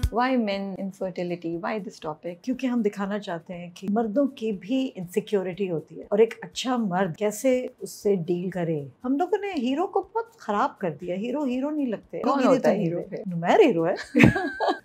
Why men infertility? Why this topic? क्योंकि हम दिखाना चाहते हैं कि मर्दों की भी इनसिक्योरिटी होती है और एक अच्छा मर्द कैसे उससे डील करे। हम लोगों ने हीरो को बहुत खराब कर दिया। हीरो नहीं लगते। कौन होता है हीरो फिर? नुमैर हीरो है।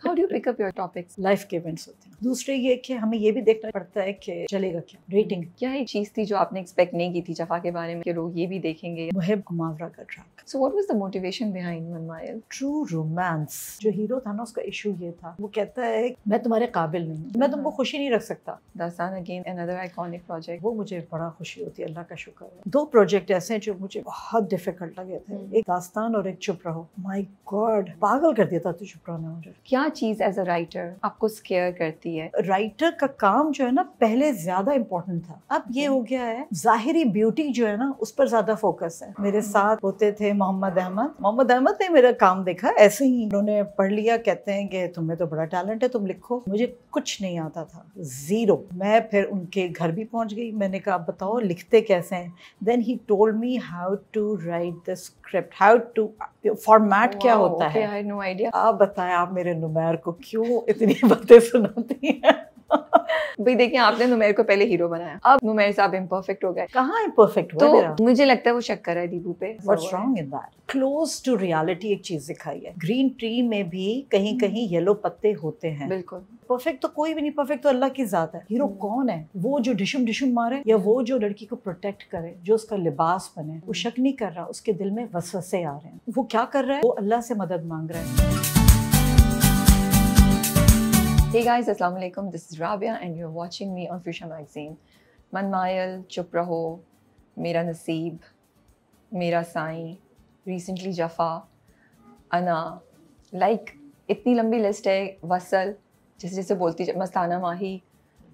How do you pick up your topics? Life के इवेंट्स होते हैं। दूसरे ये कि हमें ये भी देखना पड़ता है कि चलेगा क्या रेटिंग। क्या एक चीज थी जो आपने एक्सपेक्ट नहीं की थी जफा के बारे में कि लोग ये भी देखेंगे? मुहिब मुआवरा का track. So what was the motivation behind Mann Mayal? True romance. जो हीरो था ना उसका इशू ये था, वो कहता है मैं तुम्हारे काबिल नहीं हूँ, मैं तुमको खुशी नहीं रख सकता। दास्तान अगेन another iconic project. वो मुझे बड़ा खुशी होती है, अल्लाह का शुक्र है। दो प्रोजेक्ट ऐसे हैं जो मुझे बहुत डिफिकल्ट लगे थे, एक दास्तान और एक चुप रहो। माय गॉड, पागल कर दिया था तो चुप रहो ने मुझे। क्या चीज एज अ राइटर आपको स्केयर करती है? राइटर का काम जो है ना पहले ज्यादा इम्पोर्टेंट था, अब ये हो गया है जाहिरी ब्यूटी जो है ना उस पर ज्यादा फोकस है। मेरे साथ होते थे मोहम्मद अहमद ने मेरा काम देखा, ऐसे ही उन्होंने पढ़ लिया, कहते हैं कि तुम्हें तो बड़ा टैलेंट है, तुम लिखो। मुझे कुछ नहीं आता था, जीरो। मैं फिर उनके घर भी पहुंच गई, मैंने कहा बताओ लिखते कैसे हैं। Then he told me how to write the script, how to format क्या होता है। I had no idea. आप बताएं, आप मेरे नुमैर को क्यों इतनी बातें सुनाती हैं। भाई देखिए, आपने नुमैर को पहले हीरो बनाया, अब नुमैर साहब इम्परफेक्ट हो गए। कहाँ इम्परफेक्ट हुआ तो मेरा? मुझे लगता है वो शक कर रहा है दीपू पे। What's wrong in that? Close to reality एक चीज दिखाई है। ग्रीन ट्री में भी कहीं कहीं येलो पत्ते होते हैं। बिल्कुल। परफेक्ट तो कोई भी नहीं, परफेक्ट तो अल्लाह की जात है। हीरो कौन है? वो जो डिशुम मारे या वो जो लड़की को प्रोटेक्ट करे, जो उसका लिबास बने। वो शक नहीं कर रहा, उसके दिल में वसवसे आ रहे हैं। वो क्या कर रहा है? वो अल्लाह से मदद मांग रहा है। Hey guys, Assalamu alaikum. This is Rabia and you're watching me on Frisha Magazine. मनमायल, चुप रहो, मेरा नसीब, मेरा साईं, रिसेंटली जफ़ा, अना, इतनी लंबी लिस्ट है। वसल, जैसे जैसे बोलती मस्ताना माही,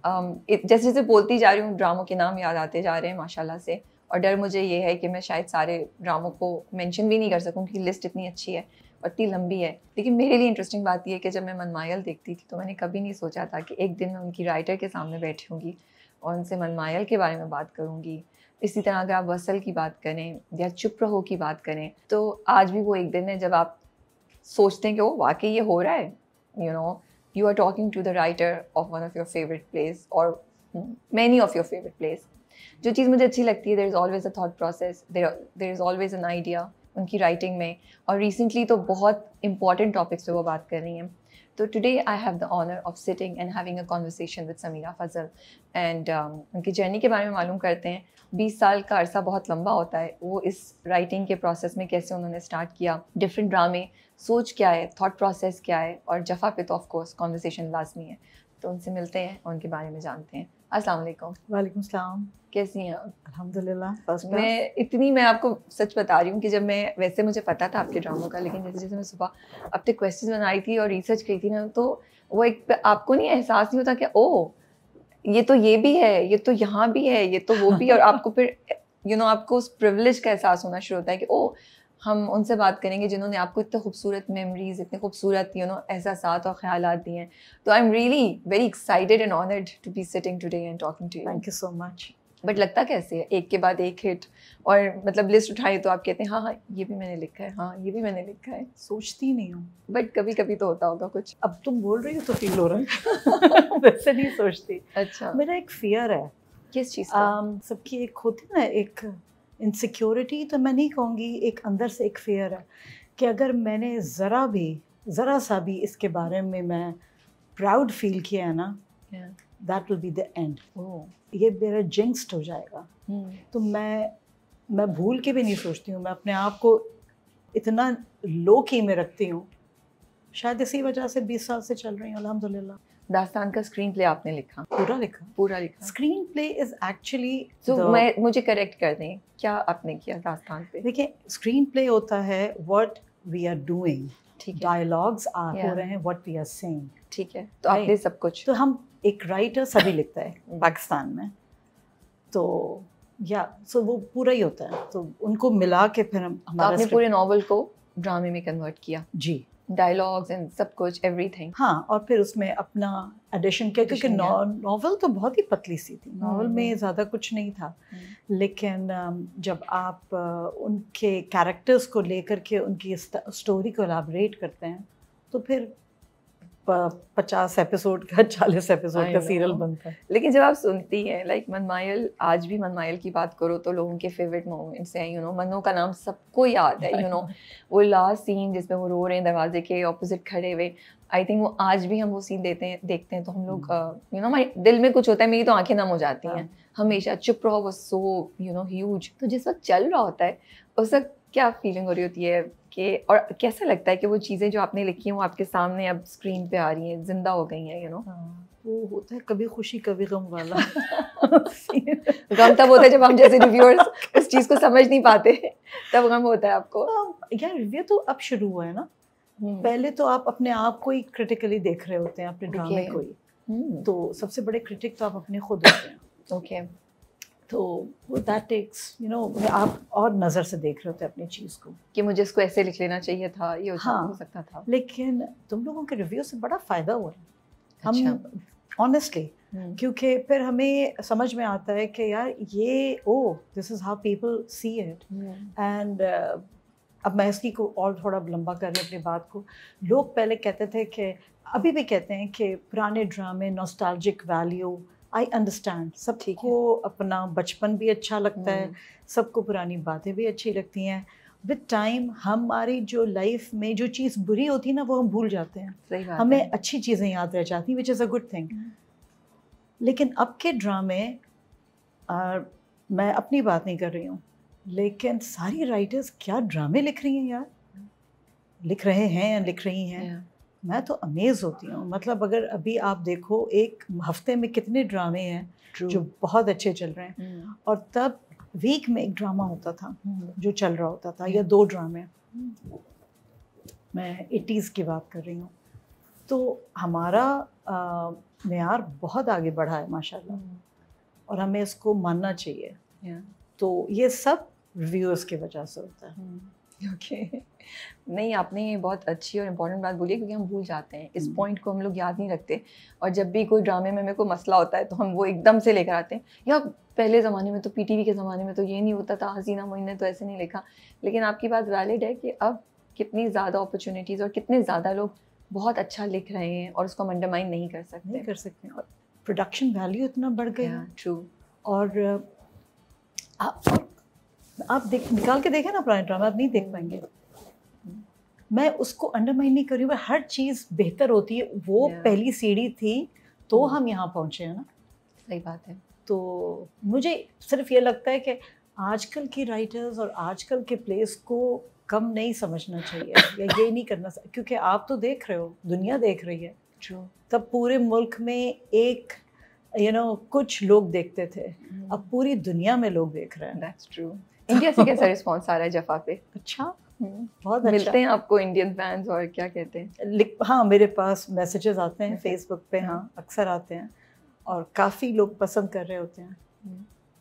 जैसे जैसे बोलती जा रही हूँ ड्रामों के नाम याद आते जा रहे हैं माशाल्लाह से। और डर मुझे ये है कि मैं शायद सारे ड्रामों को मेंशन भी नहीं कर सकूँ क्योंकि लिस्ट इतनी अच्छी है और इतनी लंबी है। लेकिन मेरे लिए इंटरेस्टिंग बात यह है कि जब मैं मनमायल देखती थी तो मैंने कभी नहीं सोचा था कि एक दिन मैं उनकी राइटर के सामने बैठी होंगी और उनसे मनमायल के बारे में बात करूँगी। इसी तरह अगर आप वसल की बात करें या चुप रहो की बात करें तो आज भी वो एक दिन है जब आप सोचते हैं कि वो वाकई ये हो रहा है। You are talking to the writer of one of your favourite place और many of your favourite place. जो चीज़ मुझे अच्छी लगती है, there is always a thought process, there is always an idea उनकी राइटिंग में। और रिसेंटली तो बहुत इंपॉर्टेंट टॉपिक्स पे वो बात कर रही हैं। तो today I have the honour of sitting and having a conversation with Samira Fazal and उनकी जर्नी के बारे में मालूम करते हैं। 20 साल का अरसा बहुत लंबा होता है। वो इस राइटिंग के प्रोसेस में कैसे उन्होंने स्टार्ट किया, डिफरेंट ड्रामे, सोच क्या है, थॉट प्रोसेस क्या है, और जफ़ा पे तो ऑफ कोर्स कॉन्वर्सेशन लाजमी है। तो उनसे मिलते हैं और उनके बारे में जानते हैं। अस्सलाम वालेकुम। वालेकुम सलाम। कैसी हैं आप? अल्हम्दुलिल्लाह। मैं आपको सच बता रही हूँ कि जब मैं, वैसे मुझे पता था आपके ड्रामों का, लेकिन जैसे जैसे मैं सुबह अपने क्वेश्चन बनाई थी और रिसर्च की थी ना, तो वो एक आपको नहीं एहसास नहीं होता कि ओह ये तो ये भी है, ये तो यहाँ भी है, ये तो वो भी है। और आपको फिर आपको उस प्रिविलेज का एहसास होना शुरू होता है कि ओह हम उनसे बात करेंगे जिन्होंने आपको इतने खूबसूरत मेमोरीज, इतने खूबसूरत एहसासात और ख्यालात दिए हैं। तो I am really very excited and honoured to be sitting today and talking to you. Thank you so much. But लगता कैसे है, एक के बाद एक हिट, और मतलब लिस्ट उठाई तो आप कहते हैं हाँ ये भी मैंने लिखा है, हाँ ये भी मैंने लिखा है। सोचती नहीं हूँ, बट कभी कभी तो होता होगा कुछ। अब तुम बोल रही हो तो फील हो रहा है। वैसे नहीं सोचती। अच्छा, मेरा एक फियर है। किस चीज़ का? सबकी एक होती है ना, एक इनसिक्योरिटी तो मैं नहीं कहूँगी, एक अंदर से एक फियर है कि अगर मैंने ज़रा सा भी इसके बारे में मैं प्राउड फील किया है ना, that will be the end. ये मेरा जिंक्स्ड हो जाएगा। तो मैं भूल के भी नहीं सोचती हूँ, मैं अपने आप को इतना लो की में रखती हूँ। शायद इसी वजह से 20 साल से चल रही हूँ अल्हम्दुलिल्लाह। दास्तान का स्क्रीन प्ले आपने लिखा? पूरा लिखा। स्क्रीन प्ले इज एक्चुअली, मुझे करेक्ट कर दें, क्या आपने किया दास्तान पे? देखिए, स्क्रीन प्ले होता है व्हाट वी आर डूइंग, ठीक है, डायलॉग्स हो रहे हैं, व्हाट वी आर सेइंग, ठीक है। तो आपने सब कुछ, तो हम एक राइटर सभी लिखता है पाकिस्तान में, तो सो वो पूरा ही होता है। तो उनको मिला के फिर हमारा आपने पूरे नॉवल को ड्रामे में कन्वर्ट किया? जी, डायलॉग्स एंड सब कुछ, एवरीथिंग। हाँ, और फिर उसमें अपना एडिशन किया क्योंकि नॉवल तो बहुत ही पतली सी थी। नॉवल में ज़्यादा कुछ नहीं था, लेकिन जब आप उनके कैरेक्टर्स को लेकर के उनकी स्टोरी को एलाबरेट करते हैं तो फिर 50 एपिसोड का 40 एपिसोड का सीरियल बनता है। लेकिन जब आप सुनती हैं लाइक मनमायल, आज भी मनमायल की बात करो तो लोगों के फेवरेट मोमेंट्स हैं, यू नो मन्नो का नाम सबको याद है, यू नो वो लास्ट सीन जिसमें वो रो रहे हैं दरवाजे के ऑपोजिट खड़े हुए, आई थिंक वो आज भी हम वो सीन देखते हैं तो हम लोग यू नो हमारे दिल में कुछ होता है, मेरी तो आंखें नम हो जाती हैं हमेशा। चुप रहो वो सो यू नो ह्यूज। तो जिस वक्त चल रहा होता है उस वक्त क्या फीलिंग हो रही होती है कि, और कैसा लगता है कि वो चीज़ें जो आपने लिखी हैं वो आपके सामने अब स्क्रीन पे आ रही हैं, जिंदा हो गई हैं, यू नो? वो होता है कभी खुशी कभी गम वाला। गम तब होता है जब हम जैसे रिव्यूअर्स उस चीज़ को समझ नहीं पाते, तब गम होता है आपको। यार रिव्यू तो अब शुरू हुआ है ना, पहले तो आप अपने आप को ही क्रिटिकली देख रहे होते हैं, अपने ड्रामे को ही। तो सबसे बड़े क्रिटिक तो आप अपने खुद होते हैं। ओके। तो दैट टेक्स यू नो, आप और नज़र से देख रहे होते हैं अपनी चीज़ को कि मुझे इसको ऐसे लिख लेना चाहिए था, ये हो सकता था। लेकिन तुम लोगों के रिव्यू से बड़ा फ़ायदा हुआ है हम ऑनेस्टली, क्योंकि फिर हमें समझ में आता है कि यार ये this is how people see it. And अब मैं इसकी को और थोड़ा लंबा कर रही हूँ अपनी बात को। लोग पहले कहते थे कि, अभी भी कहते हैं कि पुराने ड्रामे नॉस्टैल्जिक वैल्यू, आई अंडरस्टैंड, सबको अपना बचपन भी अच्छा लगता है, सबको पुरानी बातें भी अच्छी लगती हैं। विद टाइम हमारी जो लाइफ में जो चीज़ बुरी होती है ना वो हम भूल जाते हैं, हमें अच्छी चीज़ें याद रह जाती हैं, which is a good thing. लेकिन अब के ड्रामे, मैं अपनी बात नहीं कर रही हूँ, लेकिन सारी राइटर्स क्या ड्रामे लिख रही हैं यार, लिख रहे हैं या लिख रही हैं। मैं तो अमेज़ होती हूँ। मतलब अगर अभी आप देखो एक हफ्ते में कितने ड्रामे हैं जो बहुत अच्छे चल रहे हैं, और तब वीक में एक ड्रामा होता था जो चल रहा होता था, या 2 ड्रामे। मैं 80s की बात कर रही हूँ। तो हमारा मेयार बहुत आगे बढ़ा है माशाल्लाह, और हमें इसको मानना चाहिए। तो ये सब रिव्यूअर्स की वजह से होता है। ओके। नहीं, आपने ये बहुत अच्छी और इम्पोर्टेंट बात बोली है, क्योंकि हम भूल जाते हैं इस पॉइंट को, हम लोग याद नहीं रखते। और जब भी कोई ड्रामे में कोई मसला होता है तो हम वो एकदम से लेकर आते हैं, या पहले ज़माने में तो पीटीवी के ज़माने में तो ये नहीं होता था, हसीना मोइन ने तो ऐसे नहीं लिखा। लेकिन आपकी बात वैलिड है कि अब कितनी ज़्यादा अपॉर्चुनिटीज़ और कितने ज़्यादा लोग बहुत अच्छा लिख रहे हैं, और उसको हम अंडरमाइन नहीं कर सकते। और प्रोडक्शन वैल्यू इतना बढ़ गया। ट्रू। और आप निकाल के देखें ना पुराने ड्रामा, आप नहीं देख पाएंगे। मैं उसको अंडरमाइन नहीं कर रही हूँ, हर चीज़ बेहतर होती है। वो पहली सीढ़ी थी तो हम यहाँ पहुँचे हैं ना। सही बात है। तो मुझे सिर्फ ये लगता है कि आजकल की राइटर्स और आजकल के प्लेस को कम नहीं समझना चाहिए, या ये नहीं करना, क्योंकि आप तो देख रहे हो, दुनिया देख रही है। ट्रू। तब पूरे मुल्क में एक कुछ लोग देखते थे, अब पूरी दुनिया में लोग देख रहे हैं। That's true. इंडिया से कैसा रिस्पॉन्स आ रहा है जफा पे? अच्छा, बहुत अच्छा। मिलते हैं आपको इंडियन फैंस, और क्या कहते हैं? हाँ, मेरे पास मैसेजेस आते हैं फेसबुक पे, हाँ अक्सर आते हैं, और काफ़ी लोग पसंद कर रहे होते हैं,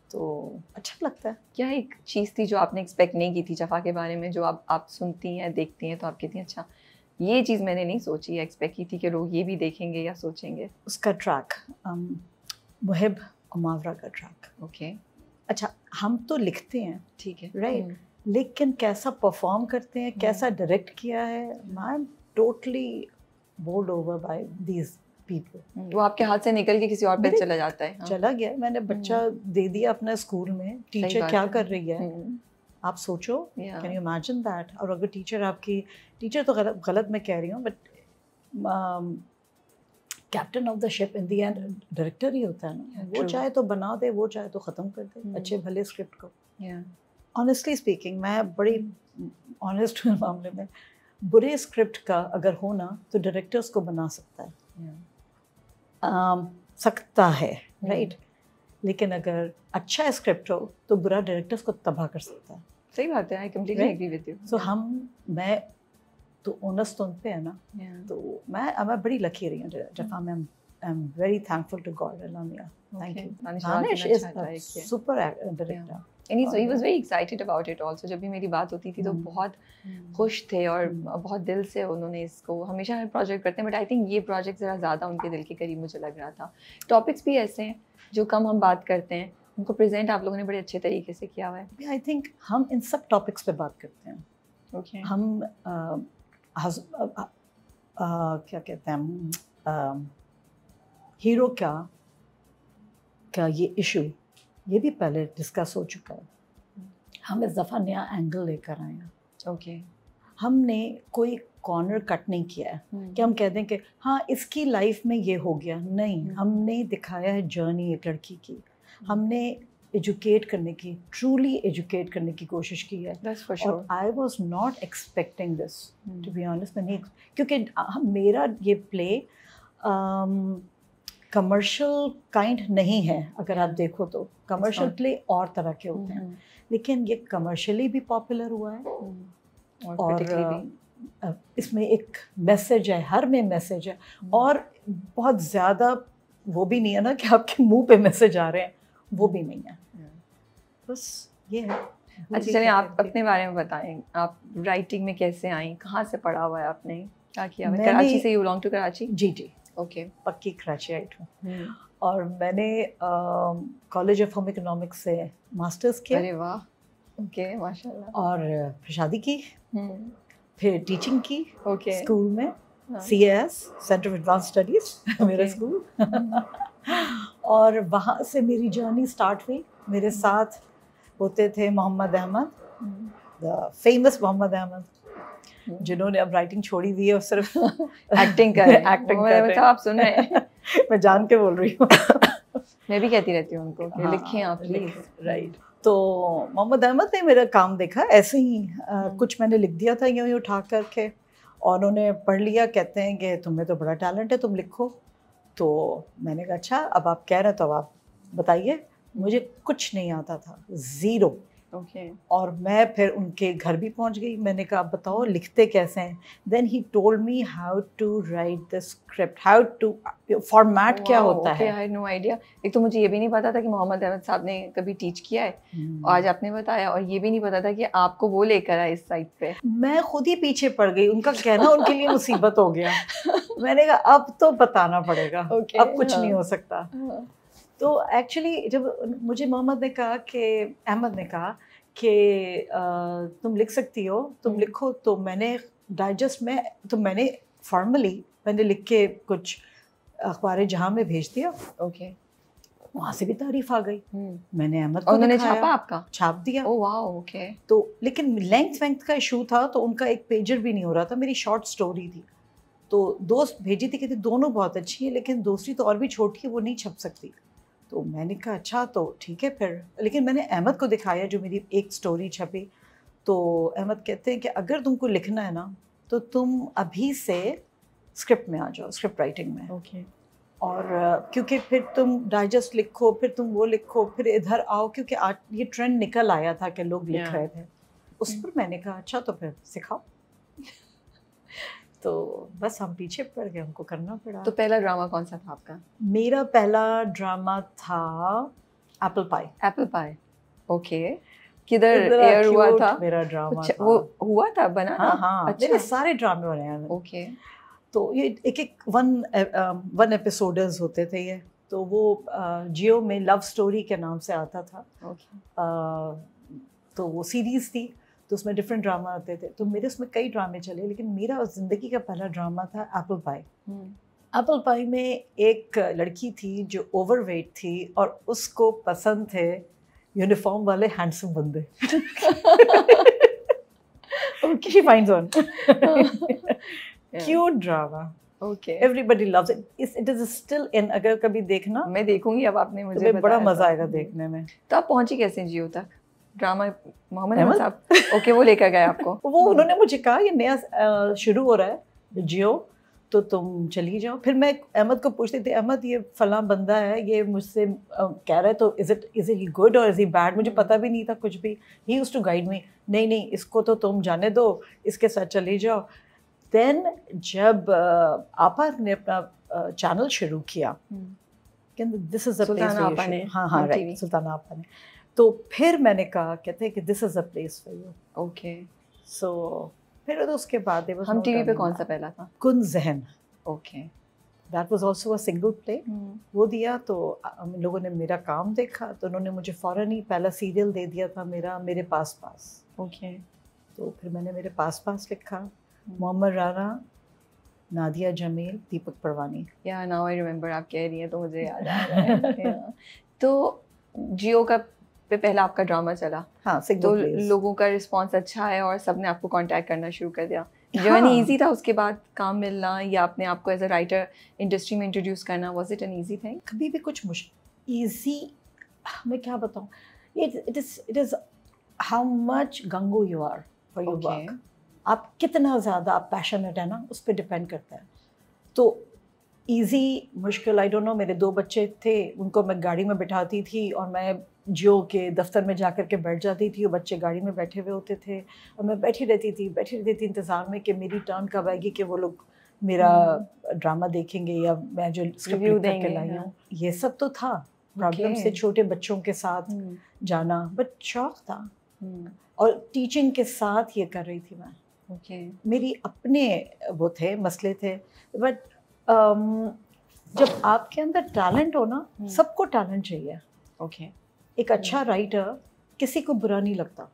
तो अच्छा लगता है। क्या एक चीज़ थी जो आपने एक्सपेक्ट नहीं की थी जफा के बारे में, जो आप सुनती हैं देखती हैं तो आप कहती हैं अच्छा ये चीज़ मैंने नहीं सोची, एक्सपेक्ट की थी कि लोग ये भी देखेंगे या सोचेंगे? उसका ट्रैक, मुहिब और मावरा का ट्रैक। ओके। अच्छा, हम तो लिखते हैं, ठीक है, राइट, लेकिन कैसा परफॉर्म करते हैं, कैसा डायरेक्ट किया है, I am totally bowled over by these people. वो आपके हाथ से निकल के किसी और पे चला जाता है। चला गया, मैंने बच्चा दे दिया अपने स्कूल में, टीचर क्या कर रही है आप सोचो, कैन यू इमेजिन दैट। और अगर टीचर तो गलत मैं कह रही हूँ, but captain of the ship in the end director ही होता है ना। वो चाहे तो बना दे, वो चाहे तो ख़त्म कर दे अच्छे भले स्क्रिप्ट को। ऑनेस्टली स्पीकिंग, मैं बड़ी ऑनेस्ट हूँ मामले में। बुरे स्क्रिप्ट का अगर हो ना तो डायरेक्टर्स को बना सकता है, सकता है, राइट। लेकिन अगर अच्छा स्क्रिप्ट हो तो बुरा डायरेक्टर्स को तबाह कर सकता है। सही बात है, I completely agree with you. So मैं तो ओनस्ट उन पे है ना, तो मैं बड़ी लकी रही हूँ जफा में। I am very thankful to God and Lamia, thank you. Danish is a super director, and he was very excited about it also। जब भी मेरी बात होती थी तो बहुत खुश थे, और बहुत दिल से उन्होंने इसको, हमेशा हर प्रोजेक्ट करते हैं बट आई थिंक ये प्रोजेक्ट ज़रा ज़्यादा उनके दिल के करीब मुझे लग रहा था। टॉपिक्स भी ऐसे हैं जो कम हम बात करते हैं, उनको प्रेजेंट आप लोगों ने बड़े अच्छे तरीके से किया हुआ है। आई थिंक हम इन सब टॉपिक्स पे बात करते हैं। Okay. हम क्या कहते हैं, हीरो का ये इशू ये भी पहले डिस्कस हो चुका है। हम इस दफ़ा नया एंगल लेकर आए हैं। ओके। हमने कोई कॉर्नर कट नहीं किया है कि हम कहते हैं कि हाँ इसकी लाइफ में ये हो गया, नहीं। हमने दिखाया है जर्नी एक लड़की की। हमने एजुकेट करने की, ट्रूली एजुकेट करने की कोशिश की है। और I was not expecting this, to be honest. मैं नहीं, क्योंकि मेरा ये प्ले कमर्शियल काइंड नहीं है। अगर आप देखो तो कमर्शियल प्ले और तरह के होते हैं, लेकिन ये कमर्शियली भी पॉपुलर हुआ है और इसमें एक मैसेज है, हर में मैसेज है। और बहुत ज़्यादा वो भी नहीं है ना कि आपके मुंह पे मैसेज आ रहे हैं, वो भी नहीं है। बस ये है। अच्छा चलिए, आप अपने बारे में बताएं। आप राइटिंग में कैसे आई, कहाँ से पढ़ा हुआ है आपने, क्या किया? कराची से? You belong to Karachi? जी जी, ओके। पक्की कराचीआइट हूँ। और मैंने कॉलेज ऑफ होम इकोनॉमिक्स से मास्टर्स किया। अरे वाह, ओके, माशाल्लाह। और फिर शादी की, फिर टीचिंग की स्कूल में, CAS centre of advance studies मेरा स्कूल। और वहाँ से मेरी जर्नी स्टार्ट हुई। मेरे साथ होते थे मोहम्मद अहमद, द फेमस मोहम्मद अहमद, जिन्होंने अब राइटिंग छोड़ी हुई है और सिर्फ एक्टिंग कर रहे हैं। एक्टिंग कर रहे हैं। आप सुन रहे हैं? मैं जान के बोल रही हूँ। मैं भी कहती रहती हूँ उनको कि लिखें आप प्लीज। राइट। तो मोहम्मद अहमद ने मेरा काम देखा ऐसे ही, कुछ मैंने लिख दिया था यूँ उठा करके, और उन्होंने पढ़ लिया। कहते हैं कि तुम्हें तो बड़ा टैलेंट है, तुम लिखो। तो मैंने कहा अच्छा, अब आप कह रहे हैं तो अब आप बताइए। मुझे कुछ नहीं आता था, ज़ीरो। और मैं फिर उनके घर भी पहुंच गई। मैंने कहा आप बताओ लिखते कैसे हैं। Then he told me how to write the script, how to format क्या होता है। I had no idea. एक तो मुझे ये भी नहीं पता था कि मोहम्मद अहमद साहब ने कभी टीच किया है, आज आपने बताया। और ये भी नहीं पता था कि आपको वो लेकर आए इस साइट पे। मैं खुद ही पीछे पड़ गई, उनका कहना उनके लिए मुसीबत हो गया। मैंने कहा अब तो बताना पड़ेगा, अब कुछ नहीं हो सकता। तो एक्चुअली जब मुझे मोहम्मद ने कहा कि अहमद ने कहा कि तुम लिख सकती हो, तुम लिखो, तो मैंने डाइजेस्ट में, तो मैंने फॉर्मली मैंने लिख के कुछ अखबार जहां में भेज दिया। ओके। वहाँ से भी तारीफ आ गई। मैंने अहमद को उन्होंने छापा, आपका छाप दिया। ओह वाह, ओके। तो लेकिन लेंथ का इशू था, तो उनका एक पेजर भी नहीं हो रहा था। मेरी शॉर्ट स्टोरी थी, तो दोस्त भेजी थी, कहती दोनों बहुत अच्छी है, लेकिन दूसरी तो और भी छोटी है, वो नहीं छप सकती। तो मैंने कहा अच्छा तो ठीक है फिर। लेकिन मैंने अहमद को दिखाया जो मेरी एक स्टोरी छपी। तो अहमद कहते हैं कि अगर तुमको लिखना है ना, तो तुम अभी से स्क्रिप्ट में आ जाओ, स्क्रिप्ट राइटिंग में। ओके। और क्योंकि फिर तुम डाइजेस्ट लिखो, फिर तुम वो लिखो, फिर इधर आओ, क्योंकि आज ये ट्रेंड निकल आया था कि लोग लिख रहे थे उस पर। मैंने कहा अच्छा तो फिर सिखाओ। तो बस हम पीछे पड़ गए, हमको करना पड़ा। तो पहला ड्रामा कौन सा था आपका? मेरा पहला ड्रामा था apple pie. Apple pie, okay. किधर एयर हुआ था मेरा ड्रामा? वो हुआ था, बना? हाँ, अच्छा। मेरे सारे ड्रामे बने हैं। ओके। तो ये एक वन एपिसोड्स होते थे ये। तो वो जियो में लव स्टोरी के नाम से आता था। तो वो सीरीज़ थी, तो उसमें डिफरेंट ड्रामा आते थे। तो मेरे उसमें कई ड्रामे चले, लेकिन मेरा ज़िंदगी का पहला ड्रामा था एप्पल पाई। एप्पल पाई में एक लड़की थी जो ओवरवेट थी, और उसको पसंद थे यूनिफॉर्म वाले हैंडसम बंदे। She finds one. Cute drama. Okay. Everybody loves it. It is still in. अगर कभी देखना, मैं देखूंगी। अब आपने मुझे बताया, बड़ा मजा आएगा देखने में। तो आप पहुंची कैसे जियो तक? ड्रामा मोहम्मद अहमद साहब ओके वो लेकर गए आपको? वो उन्होंने मुझे कहा ये नया शुरू हो रहा है जियो, तो तुम चली जाओ। फिर मैं अहमद को पूछती थी, अहमद ये फलां बंदा है, ये मुझसे कह रहा है, तो इज इट गुड और इज इट बैड? मुझे पता भी नहीं था कुछ भी। He used to guide me, नहीं इसको तो तुम जाने दो, इसके साथ चली जाओ। देन जब आपा ने अपना चैनल शुरू किया, दिस इज अ प्लेस, हाँ राइट, सुल्ताना आपा ने, तो फिर मैंने कहा, कहते हैं कि this is a place for you. Okay. So फिर उसके बाद हम टीवी पे कौन सा पहला था? कुन ज़हन। Okay. That was also a single play. वो दिया तो लोगों ने मेरा काम देखा, तो उन्होंने मुझे फ़ौरन ही पहला सीरियल दे दिया था मेरा, मेरे पास। ओके। तो फिर मैंने मेरे पास लिखा। मोहम्मद राना नादिया जमील, दीपक परवानी। या नाउ आई रिमेम्बर, आप कह रही हैं तो मुझे याद आ रहा है। Yeah. तो जियो का पे पहला आपका ड्रामा चला, हाँ, तो Plays। लोगों का रिस्पांस अच्छा है और सबने आपको कांटेक्ट करना शुरू कर दिया। हाँ। जर्नी इजी था उसके बाद काम मिलना या अपने आप को एज अ राइटर इंडस्ट्री में इंट्रोड्यूस करना, was it an easy thing? कभी भी कुछ इजी, मैं क्या बताऊँ, it is how much gung-ho you are for your work. आप कितना ज़्यादा आप पैशनेट है ना, उस पर डिपेंड करता है। तो इजी मुश्किल, आई डोंट नो। मेरे 2 बच्चे थे, उनको मैं गाड़ी में बिठाती थी और मैं जियो के दफ्तर में जा कर के बैठ जाती थी, और बच्चे गाड़ी में बैठे हुए होते थे और मैं बैठी रहती थी इंतज़ार में कि मेरी टर्न कब आएगी कि वो लोग मेरा ड्रामा देखेंगे या मैं जो स्क्रिप्ट लिख करके लाई हूँ। ये सब तो था प्रॉब्लम से छोटे बच्चों के साथ जाना, बट शौक था। और टीचिंग के साथ ये कर रही थी मैं। मेरी अपने वो थे मसले थे, बट जब आपके अंदर टैलेंट हो ना, सबको टैलेंट चाहिए। एक अच्छा राइटर किसी को बुरा नहीं लगता,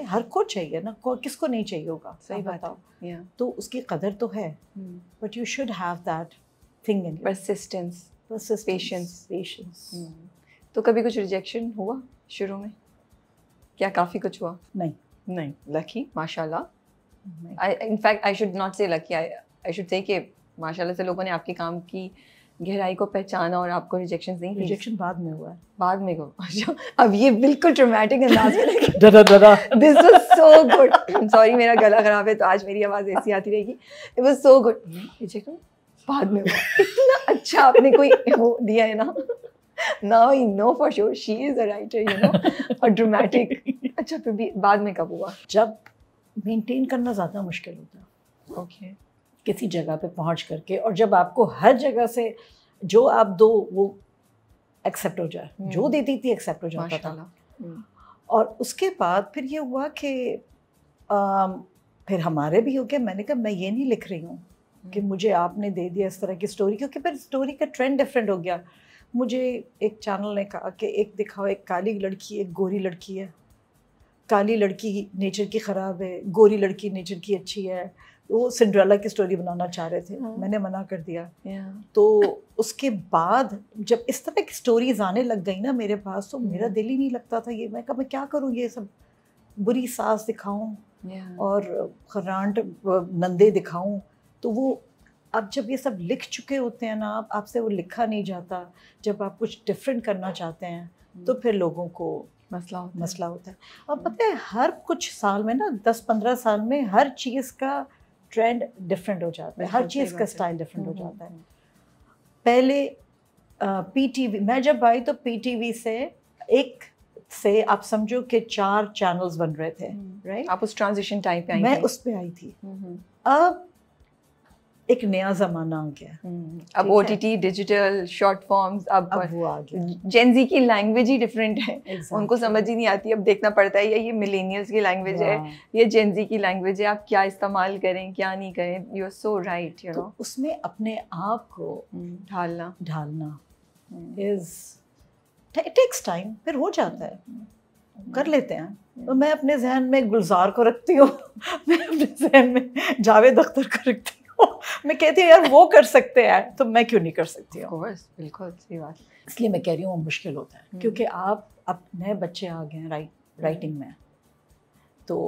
हर को चाहिए ना, किसको नहीं चाहिए होगा, सही बात है। तो उसकी कदर तो है, but you should have that thing in persistence, patience. तो कभी कुछ रिजेक्शन हुआ शुरू में? क्या काफ़ी कुछ हुआ? नहीं, लकी माशाल्लाह। इनफैक्ट आई शुड नॉट से लकी, आई शुड से कि माशाल्लाह से लोगों ने आपके काम की गहराई को पहचाना और आपको रिजेक्शन नहीं। रिजेक्शन बाद में हुआ है। बाद में को अच्छा, अब ये बिल्कुल ड्रामेटिक अंदाज में लगे। डरा this was so good. Sorry मेरा गला खराब है तो आज मेरी आवाज़ ऐसी आती रहेगी। It was so good. Rejection बाद में हुआ, इतना अच्छा आपने कोई वो दिया है ना। Now I know for sure she is a writer, you know, और ड्रामेटिक। अच्छा, फिर भी बाद में कब हुआ? जब मेंटेन करना ज़्यादा मुश्किल होता है। ओके। किसी जगह पे पहुंच करके, और जब आपको हर जगह से जो आप दो वो एक्सेप्ट हो जाए, जो देती थी एक्सेप्ट हो जाता था। और उसके बाद फिर ये हुआ कि फिर हमारे भी हो गया। मैंने कहा मैं ये नहीं लिख रही हूँ कि मुझे आपने दे दिया इस तरह की स्टोरी, क्योंकि फिर स्टोरी का ट्रेंड डिफरेंट हो गया। मुझे एक चैनल ने कहा कि एक दिखाओ, एक काली लड़की एक गोरी लड़की है, काली लड़की नेचर की ख़राब है, गोरी लड़की नेचर की अच्छी है। वो सिंड्रेला की स्टोरी बनाना चाह रहे थे, मैंने मना कर दिया। तो उसके बाद जब इस तरह की स्टोरीज आने लग गई ना मेरे पास, तो मेरा दिल ही नहीं लगता था। ये मैं कहा मैं क्या करूँ, ये सब बुरी सास दिखाऊं और खरांट नंदे दिखाऊं। तो वो अब जब ये सब लिख चुके होते हैं ना, आपसे वो लिखा नहीं जाता। जब आप कुछ डिफरेंट करना चाहते हैं तो फिर लोगों को मसला होता है। और पता है हर कुछ साल में ना, 10-15 साल में हर चीज़ का ट्रेंड डिफरेंट हो जाता है, हर चीज़ का स्टाइल डिफरेंट हो जाता है। पहले पीटीवी, मैं जब आई तो पीटीवी से आप समझो कि 4 चैनल्स बन रहे थे, राइट? आप उस ट्रांजिशन टाइम पे आई थी? मैं उस पे आई थी। अब एक नया ज़माना आ गया। अब ओटीटी, डिजिटल, शॉर्ट फॉर्म्स, अब वो आ गया। जेनजी की लैंग्वेज ही डिफरेंट है। उनको समझ ही नहीं आती। अब देखना पड़ता है ये मिलेनियल्स की लैंग्वेज है, ये जेनजी की लैंग्वेज है, आप क्या इस्तेमाल करें क्या नहीं करें। You are so right, you know. उसमें अपने आप को ढालना इज इट टेक्स टाइम, फिर हो जाता है, कर लेते हैं। तो मैं अपने जहन में गुलजार को रखती हूँ, मैं अपने जहन में जावेद अख्तर को रखती हूँ। मैं कहती हूँ यार वो कर सकते हैं तो मैं क्यों नहीं कर सकती हूँ। बिल्कुल सही बात। इसलिए मैं कह रही हूँ मुश्किल होता है, क्योंकि आप अब नए बच्चे आ गए हैं राइटिंग में, तो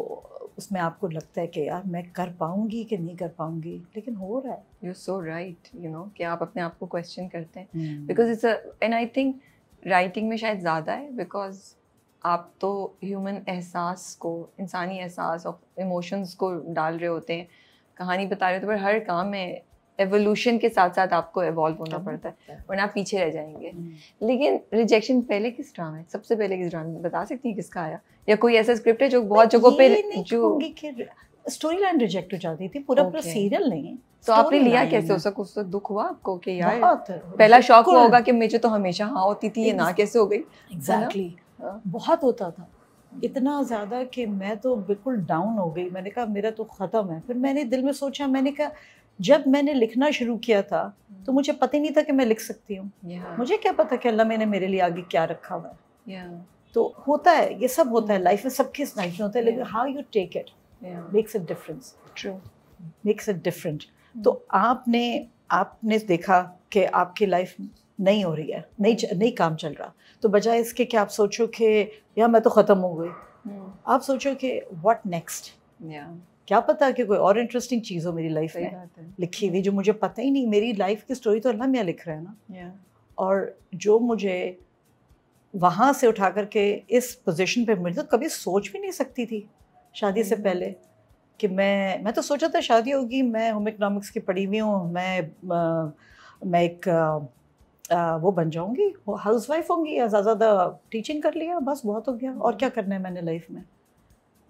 उसमें आपको लगता है कि यार मैं कर पाऊंगी कि नहीं कर पाऊंगी, लेकिन हो रहा है। You so right, you no, कि आप अपने आप को क्वेश्चन करते हैं, because it's and I think writing में शायद ज़्यादा है, बिकॉज आप तो ह्यूमन एहसास को, इंसानी एहसास और इमोशंस को डाल रहे होते हैं, कहानी बता रहे होते हैं, पर हर काम में एवोल्यूशन के साथ साथ आपको एवॉल्व होना पड़ता है, वरना आप पीछे रह जाएंगे। लेकिन रिजेक्शन पहले किस ड्रामा, सबसे पहले किस ड्रामा, बता सकती हैं किसका आया, या कोई ऐसा स्क्रिप्ट है जो बहुत जगहों पे जो स्टोरी लाइन रिजेक्ट हो जाती थी, पूरा सीरियल नहीं। तो आपने लिया कैसे? उसका दुख हुआ आपको कि यार पहला शौक हुआ होगा कि मुझे तो हमेशा हाँ होती थी, ये ना कैसे हो गई? एग्जैक्टली, बहुत होता था, इतना ज़्यादा कि मैं तो बिल्कुल डाउन हो गई। मैंने कहा मेरा तो ख़त्म है। फिर मैंने दिल में सोचा, मैंने कहा जब मैंने लिखना शुरू किया था तो मुझे पता ही नहीं था कि मैं लिख सकती हूँ। मुझे क्या पता कि अल्लाह ने मेरे लिए आगे क्या रखा हुआ है। तो होता है, ये सब होता है लाइफ में, सबके लाइफ में होता है, लेकिन how you take it makes it difference. True, makes it different. तो आपने देखा कि आपकी लाइफ नहीं हो रही है, नहीं काम चल रहा, तो बजाय इसके कि आप सोचो कि यार मैं तो ख़त्म हो गई, आप सोचो कि व्हाट नेक्स्ट, क्या पता कि कोई और इंटरेस्टिंग चीज़ हो मेरी लाइफ में लिखी हुई जो मुझे पता ही नहीं। मेरी लाइफ की स्टोरी तो अल्लाह मियां लिख रहा है ना, और जो मुझे वहाँ से उठा करके इस पोजीशन पे मिली, तो कभी सोच भी नहीं सकती थी शादी से पहले कि मैं तो सोचा था शादी होगी, मैं होम इकोनॉमिक्स की पढ़ी हुई हूँ, मैं एक वो बन जाऊँगी, हाउस वाइफ होंगी या ज़्यादा टीचिंग कर लिया, बस बहुत हो गया, और क्या करना है मैंने लाइफ में।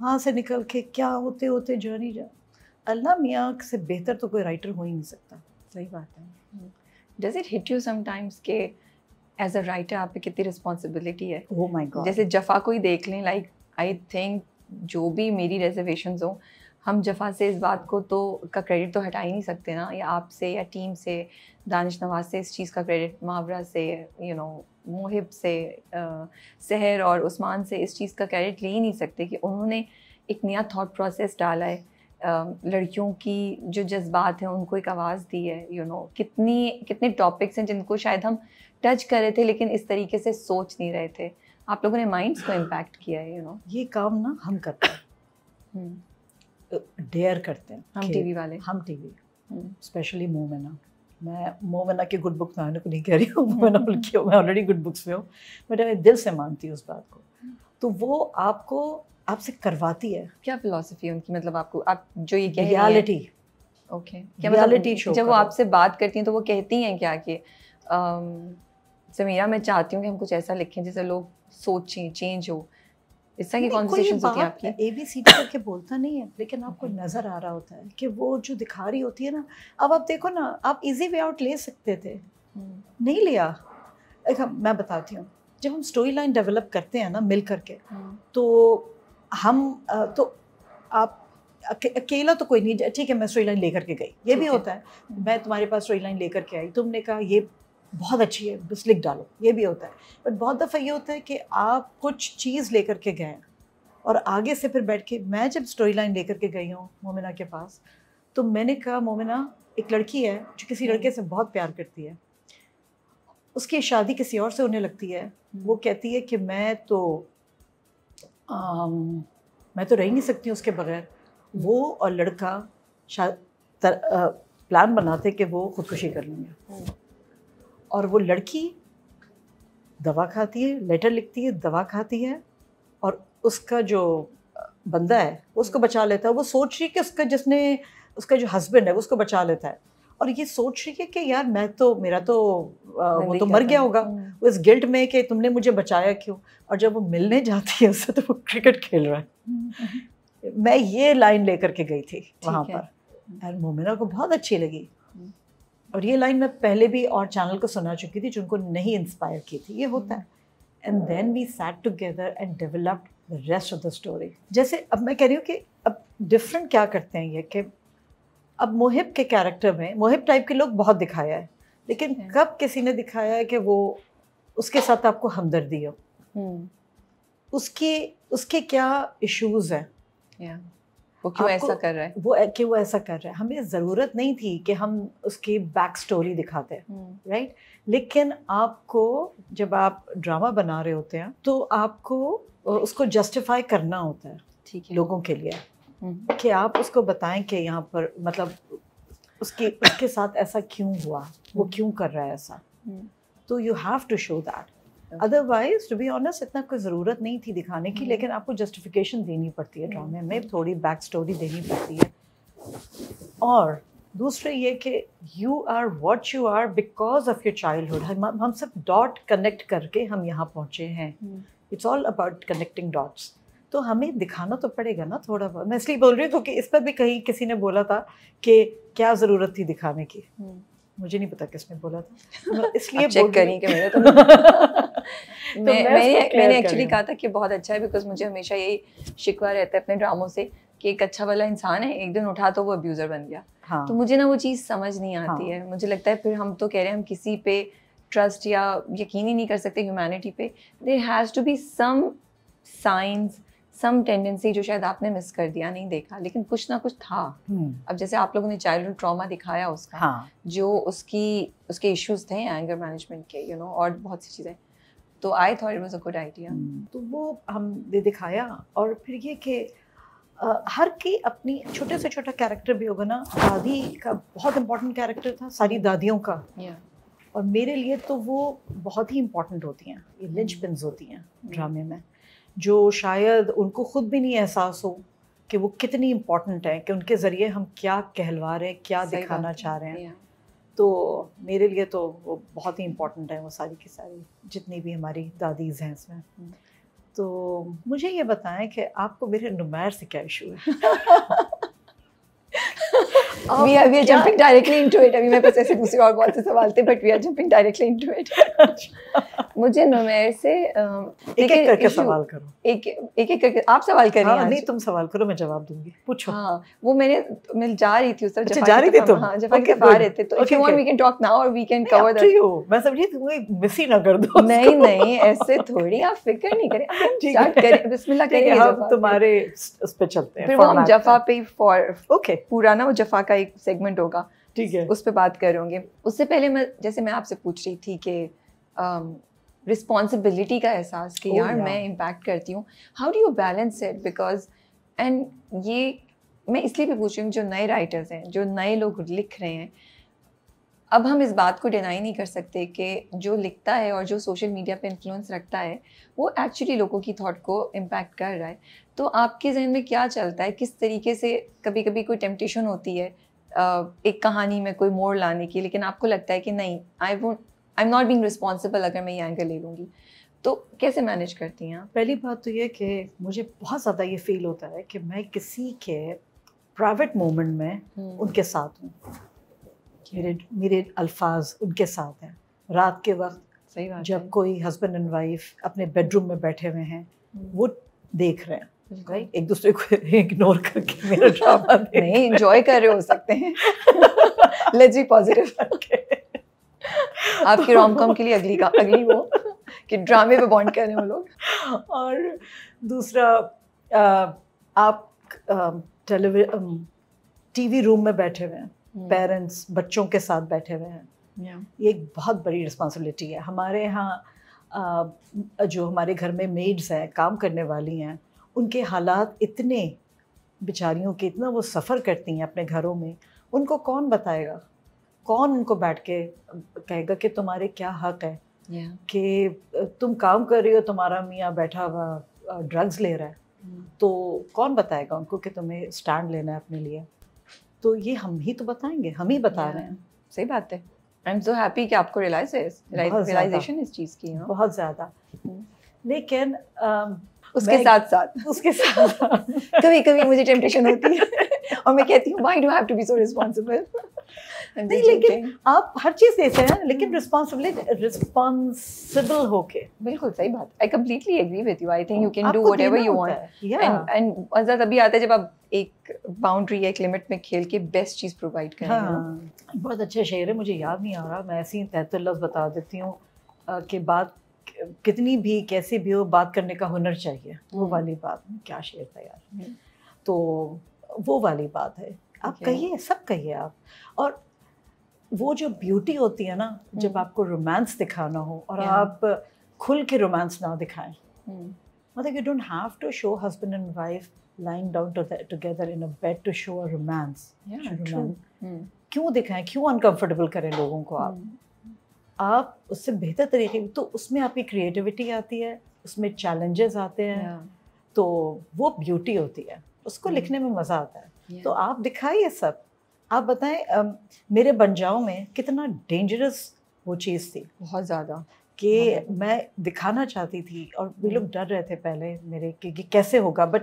वहाँ से निकल के क्या होते होते जर्नी अल्लाह मियाँ से बेहतर तो कोई राइटर हो ही नहीं सकता। सही बात है। Does it hit you sometimes के एज अ राइटर आप पे कितनी रिस्पॉन्सिबिलिटी है? Oh my God. जैसे जफ़ा को ही देख लें, लाइक आई थिंक जो भी मेरी रिजर्वेशंस हो, हम जफ़ा से इस बात को तो का क्रेडिट तो हटा ही नहीं सकते ना, या आपसे या टीम से, दानिश नवाज से इस चीज़ का क्रेडिट, मावरा से, मोहिब से, सहर और उस्मान से इस चीज़ का क्रेडिट ले ही नहीं सकते कि उन्होंने एक नया थॉट प्रोसेस डाला है, लड़कियों की जो जज्बात हैं उनको एक आवाज़ दी है। कितने टॉपिक्स हैं जिनको शायद हम टच कर रहे थे लेकिन इस तरीके से सोच नहीं रहे थे। आप लोगों ने माइंड्स को इम्पैक्ट किया है। ये काम ना हम करते हैं, डेयर करते हैं हम टीवी वाले, हम टीवी स्पेशली मोमिना। मैं मोमिना की गुड बुक्स में को नहीं कह रही हूँ, मोमिना बल्कि मैं ऑलरेडी गुड बुक्स में हूँ, बट मैं दिल से मानती हूँ उस बात को। तो वो आपसे करवाती है। क्या फिलॉसफी है उनकी, मतलब आप जो ये कह रही हैं रियलिटी, ओके, क्या रियलिटी शो, जब वो आपसे बात करती हैं तो वो कहती हैं क्या कि समीरा मैं चाहती हूँ कि हम कुछ ऐसा लिखें जिससे लोग सोचें, चेंज हो, इस तरह की कॉन्वर्सेशंस होती हैं आपकी? ABCD करके बोलता नहीं है, लेकिन आपको नज़र आ रहा होता है कि वो जो दिखा रही होती है ना। अब आप देखो ना, आप इजी वे आउट ले सकते थे, नहीं लिया। मैं बताती हूँ, जब हम स्टोरी लाइन डेवलप करते हैं ना मिल करके, तो हम तो आप अकेला तो कोई नहीं, ठीक है मैं स्टोरी लाइन लेकर के गई, ये भी होता है, मैं तुम्हारे पास स्टोरी लाइन लेकर के आई, तुमने कहा ये बहुत अच्छी है बस लिख डालो, ये भी होता है। बट बहुत दफ़ा ये होता है कि आप कुछ चीज़ लेकर के गए और आगे से फिर बैठ के, मैं जब स्टोरी लाइन लेकर के गई हूँ मोमिना के पास, तो मैंने कहा मोमिना एक लड़की है जो किसी लड़के से बहुत प्यार करती है, उसकी शादी किसी और से होने लगती है, वो कहती है कि मैं तो रह नहीं सकती उसके बगैर। वो और लड़का प्लान बनाते कि वो खुदकुशी कर लेंगे, और वो लड़की दवा खाती है, लेटर लिखती है, दवा खाती है, और उसका जो बंदा है उसको बचा लेता है। वो सोच रही कि उसका जो हस्बैंड है वो उसको बचा लेता है, और ये सोच रही है कि यार मेरा तो वो तो मर गया होगा, वो इस गिल्ट में कि तुमने मुझे बचाया क्यों। और जब वो मिलने जाती है उससे तो वो क्रिकेट खेल रहा है। मैं ये लाइन लेकर के गई थी वहाँ पर, और मोमिना को बहुत अच्छी लगी, और ये लाइन मैं पहले भी और चैनल को सुना चुकी थी, जिनको नहीं इंस्पायर की थी। ये होता है। And then we sat together and developed the rest of the story. जैसे अब मैं कह रही हूँ कि अब डिफरेंट क्या करते हैं ये, कि अब मोहिब के कैरेक्टर में मोहिब टाइप के लोग बहुत दिखाया है, लेकिन कब किसी ने दिखाया है कि वो उसके साथ आपको हमदर्दी हो, उसके क्या इश्यूज हैं, वो क्यों ऐसा कर रहा है, वो ऐसा कर रहा है। हमें ज़रूरत नहीं थी कि हम उसकी बैक स्टोरी दिखाते हैं, राइट। लेकिन आपको जब आप ड्रामा बना रहे होते हैं तो आपको उसको जस्टिफाई करना होता है, ठीक है, लोगों के लिए, कि आप उसको बताएं कि यहाँ पर मतलब उसके साथ ऐसा क्यों हुआ, वो क्यों कर रहा है ऐसा। तो you have to show that. Otherwise to be honest इतना कोई ज़रूरत नहीं थी दिखाने की, लेकिन आपको जस्टिफिकेशन देनी पड़ती है ड्रामे में, थोड़ी बैक स्टोरी देनी पड़ती है। और दूसरे ये कि you are what you are because of your childhood. हम सब डॉट कनेक्ट करके हम यहाँ पहुँचे हैं। It's all about connecting dots. तो हमें दिखाना तो पड़ेगा ना थोड़ा बहुत। मैं इसलिए बोल रही हूँ क्योंकि इस पर भी कहीं किसी ने बोला था कि क्या ज़रूरत थी दिखाने की। मुझे नहीं पता किसने बोला था, इसलिए चेक करी कि मैंने तो मैंने एक्चुअली कहा था कि बहुत अच्छा है, बिकॉज मुझे हमेशा यही शिकवा रहता है अपने ड्रामों से कि एक अच्छा वाला इंसान है, एक दिन उठा तो वो अब्यूज़र बन गया। हाँ। तो मुझे ना वो चीज़ समझ नहीं आती है। मुझे लगता है फिर हम तो कह रहे हैं हम किसी पे ट्रस्ट या यकीन ही नहीं कर सकते ह्यूमैनिटी पे। There has to be some science, some tendency जो शायद आपने मिस कर दिया, नहीं देखा, लेकिन कुछ ना कुछ था। अब जैसे आप लोगों ने चाइल्डहुड ट्रॉमा दिखाया उसका, हाँ, जो उसके इश्यूज थे एंगर मैनेजमेंट के, यू नो, और बहुत सी चीज़ें, तो I thought it was a good idea. तो वो हमने दिखाया। और फिर ये कि हर की अपनी छोटे से छोटा कैरेक्टर भी होगा ना। दादी का बहुत इम्पोर्टेंट कैरेक्टर था, सारी दादियों का, और मेरे लिए तो वो बहुत ही इम्पोर्टेंट होती हैं, ये लिंचपिन्स होती हैं ड्रामे में, जो शायद उनको खुद भी नहीं एहसास हो कि वो कितनी इम्पोर्टेंट है, कि उनके ज़रिए हम क्या कहलवा रहे हैं, क्या दिखाना चाह रहे हैं। तो मेरे लिए तो वो बहुत ही इम्पोर्टेंट है, वो सारी की सारी जितनी भी हमारी दादीज़ हैं इसमें। तो मुझे ये बताएं कि आपको मेरे नुमैर से क्या इशू है? We are jumping directly into it. अभी मेरे पास ऐसे दूसरे और बहुत से सवाल थे, but we are jumping directly into it. मुझे नुमैर से एक-एक करके सवाल करो। एक-एक करके आप सवाल करिए। हाँ, नहीं, तुम सवाल करो, मैं जवाब दूंगी, पूछो। हाँ, वो मैं जा रही थी उस तरफ, जा रही थी तुम? हाँ, जफा के आ रहे थे, तो if you want we can talk now or we can cover that. मैं समझी तुम्हें मिस ही ना कर दो। नहीं, ऐसे थोड़ी, आप फिक्र नहीं करें, स्टार्ट करें, बिस्मिल्लाह करें। हम तुम्हारे उस पे चलते हैं, फिर वो हम जफा पे ओके पूरा ना, वो जफा का एक सेगमेंट होगा, ठीक है, उस पे बात करेंगे। उससे पहले मैं आपसे पूछ रही थी कि रिस्पॉन्सिबिलिटी का एहसास कि यार मैं इम्पैक्ट करती हूँ, how do you balance it? Because and ये मैं इसलिए भी पूछ रही हूँ, जो नए राइटर्स हैं, जो नए लोग लिख रहे हैं, अब हम इस बात को डिनाई नहीं कर सकते कि जो लिखता है और जो सोशल मीडिया पे इन्फ्लुएंस रखता है, वो एक्चुअली लोगों की थॉट को इम्पैक्ट कर रहा है। तो आपके जहन में क्या चलता है, किस तरीके से कभी कभी कोई टेम्पटेशन होती है एक कहानी में कोई मोड़ लाने की, लेकिन आपको लगता है कि नहीं, आई एम नॉट बीइंग रिस्पॉन्सिबल अगर मैं ये एंगल ले लूँगी, तो कैसे मैनेज करती हैं आप? पहली बात तो ये कि मुझे बहुत ज़्यादा ये फील होता है कि मैं किसी के प्राइवेट मोमेंट में उनके साथ हूँ, मेरे अल्फाज उनके साथ हैं। रात के वक्त सही बात जब कोई हस्बैंड एंड वाइफ अपने बेडरूम में बैठे हुए हैं, वो देख रहे हैं, राइट, एक दूसरे को इग्नोर करके मेरा ड्रामा नहीं, एंजॉय कर रहे हो सकते हैं। Let's be positive. आपकी रोम-कॉम के लिए अगली वो कि ड्रामे पे बॉन्ड कर रहे हैं वो लोग। और दूसरा, आप टीवी रूम में बैठे हुए हैं, पेरेंट्स बच्चों के साथ बैठे हुए हैं, ये एक बहुत बड़ी रिस्पॉन्सिबिलिटी है। हमारे यहाँ जो हमारे घर में मेड्स हैं, काम करने वाली हैं, उनके हालात इतने बेचारियों के, इतना वो सफ़र करती हैं अपने घरों में, उनको कौन बताएगा? कौन उनको बैठ के कहेगा कि तुम्हारे क्या हक है, कि तुम काम कर रही हो, तुम्हारा मियाँ बैठा हुआ ड्रग्स ले रहा है, तो कौन बताएगा उनको कि तुम्हें स्टैंड लेना है अपने लिए? तो ये हम ही तो बताएंगे, हम ही बता रहे हैं। सही बात है। आई एम सो हैप्पी कि आपको रियलाइजेशन इस चीज़ की है। बहुत ज़्यादा। लेकिन उसके साथ कभी कभी मुझे टेम्पटेशन होती है और मैं कहती हूँ why do have to be so responsible. नहीं, लेकिन आप हर चीज़ देते हैं, लेकिन रिस्पॉन्सिबल होके। बिल्कुल सही बात। I completely agree with you. I think you can do whatever you want, and मज़ा तभी आता है जब आप एक बाउंड्री, एक लिमिट में खेल के बेस्ट चीज़ प्रोवाइड करें। हाँ, बहुत अच्छा शेर है, मुझे याद नहीं आ रहा, मैं ऐसे ही तहत लफ्ज़ बता देती हूँ कि बात कितनी भी कैसे भी हो, बात करने का हुनर चाहिए। वो वाली बात, क्या शेर था यार, तो वो वाली बात है। आप कहिए, सब कहिए आप। और वो जो ब्यूटी होती है ना, जब आपको रोमांस दिखाना हो और आप खुल के रोमांस ना दिखाएं, मतलब you don't have to show husband and wife lying down together in a bed to show a romance. क्यों दिखाएं, क्यों अनकंफर्टेबल करें लोगों को? आप उससे बेहतर तरीके, तो उसमें आपकी क्रिएटिविटी आती है, उसमें चैलेंजेस आते हैं, तो वो ब्यूटी होती है, उसको लिखने में मज़ा आता है। तो आप दिखाइए सब। आप बताएं, मेरे बन जाओ में कितना डेंजरस वो चीज़ थी, बहुत ज़्यादा, कि मैं दिखाना चाहती थी और वे लोग डर रहे थे पहले मेरे कि कैसे होगा। बट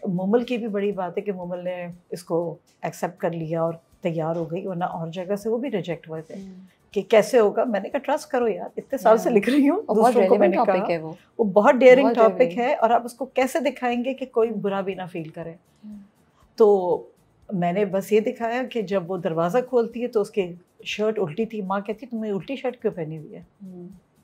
मोमल की भी बड़ी बात है कि मोमल ने इसको एक्सेप्ट कर लिया और तैयार हो गई, वरना और जगह से वो भी रिजेक्ट हुए थे कि कैसे होगा। मैंने कहा ट्रस्ट करो यार, इतने साल से लिख रही हूँ, दूसरों को मैंने कहा वो बहुत डेयरिंग टॉपिक है, और आप उसको कैसे दिखाएंगे कि कोई बुरा भी ना फील करे। तो मैंने बस ये दिखाया कि जब वो दरवाज़ा खोलती है तो उसकी शर्ट उल्टी थी, माँ कहती तुम्हें उल्टी शर्ट क्यों पहनी हुई है?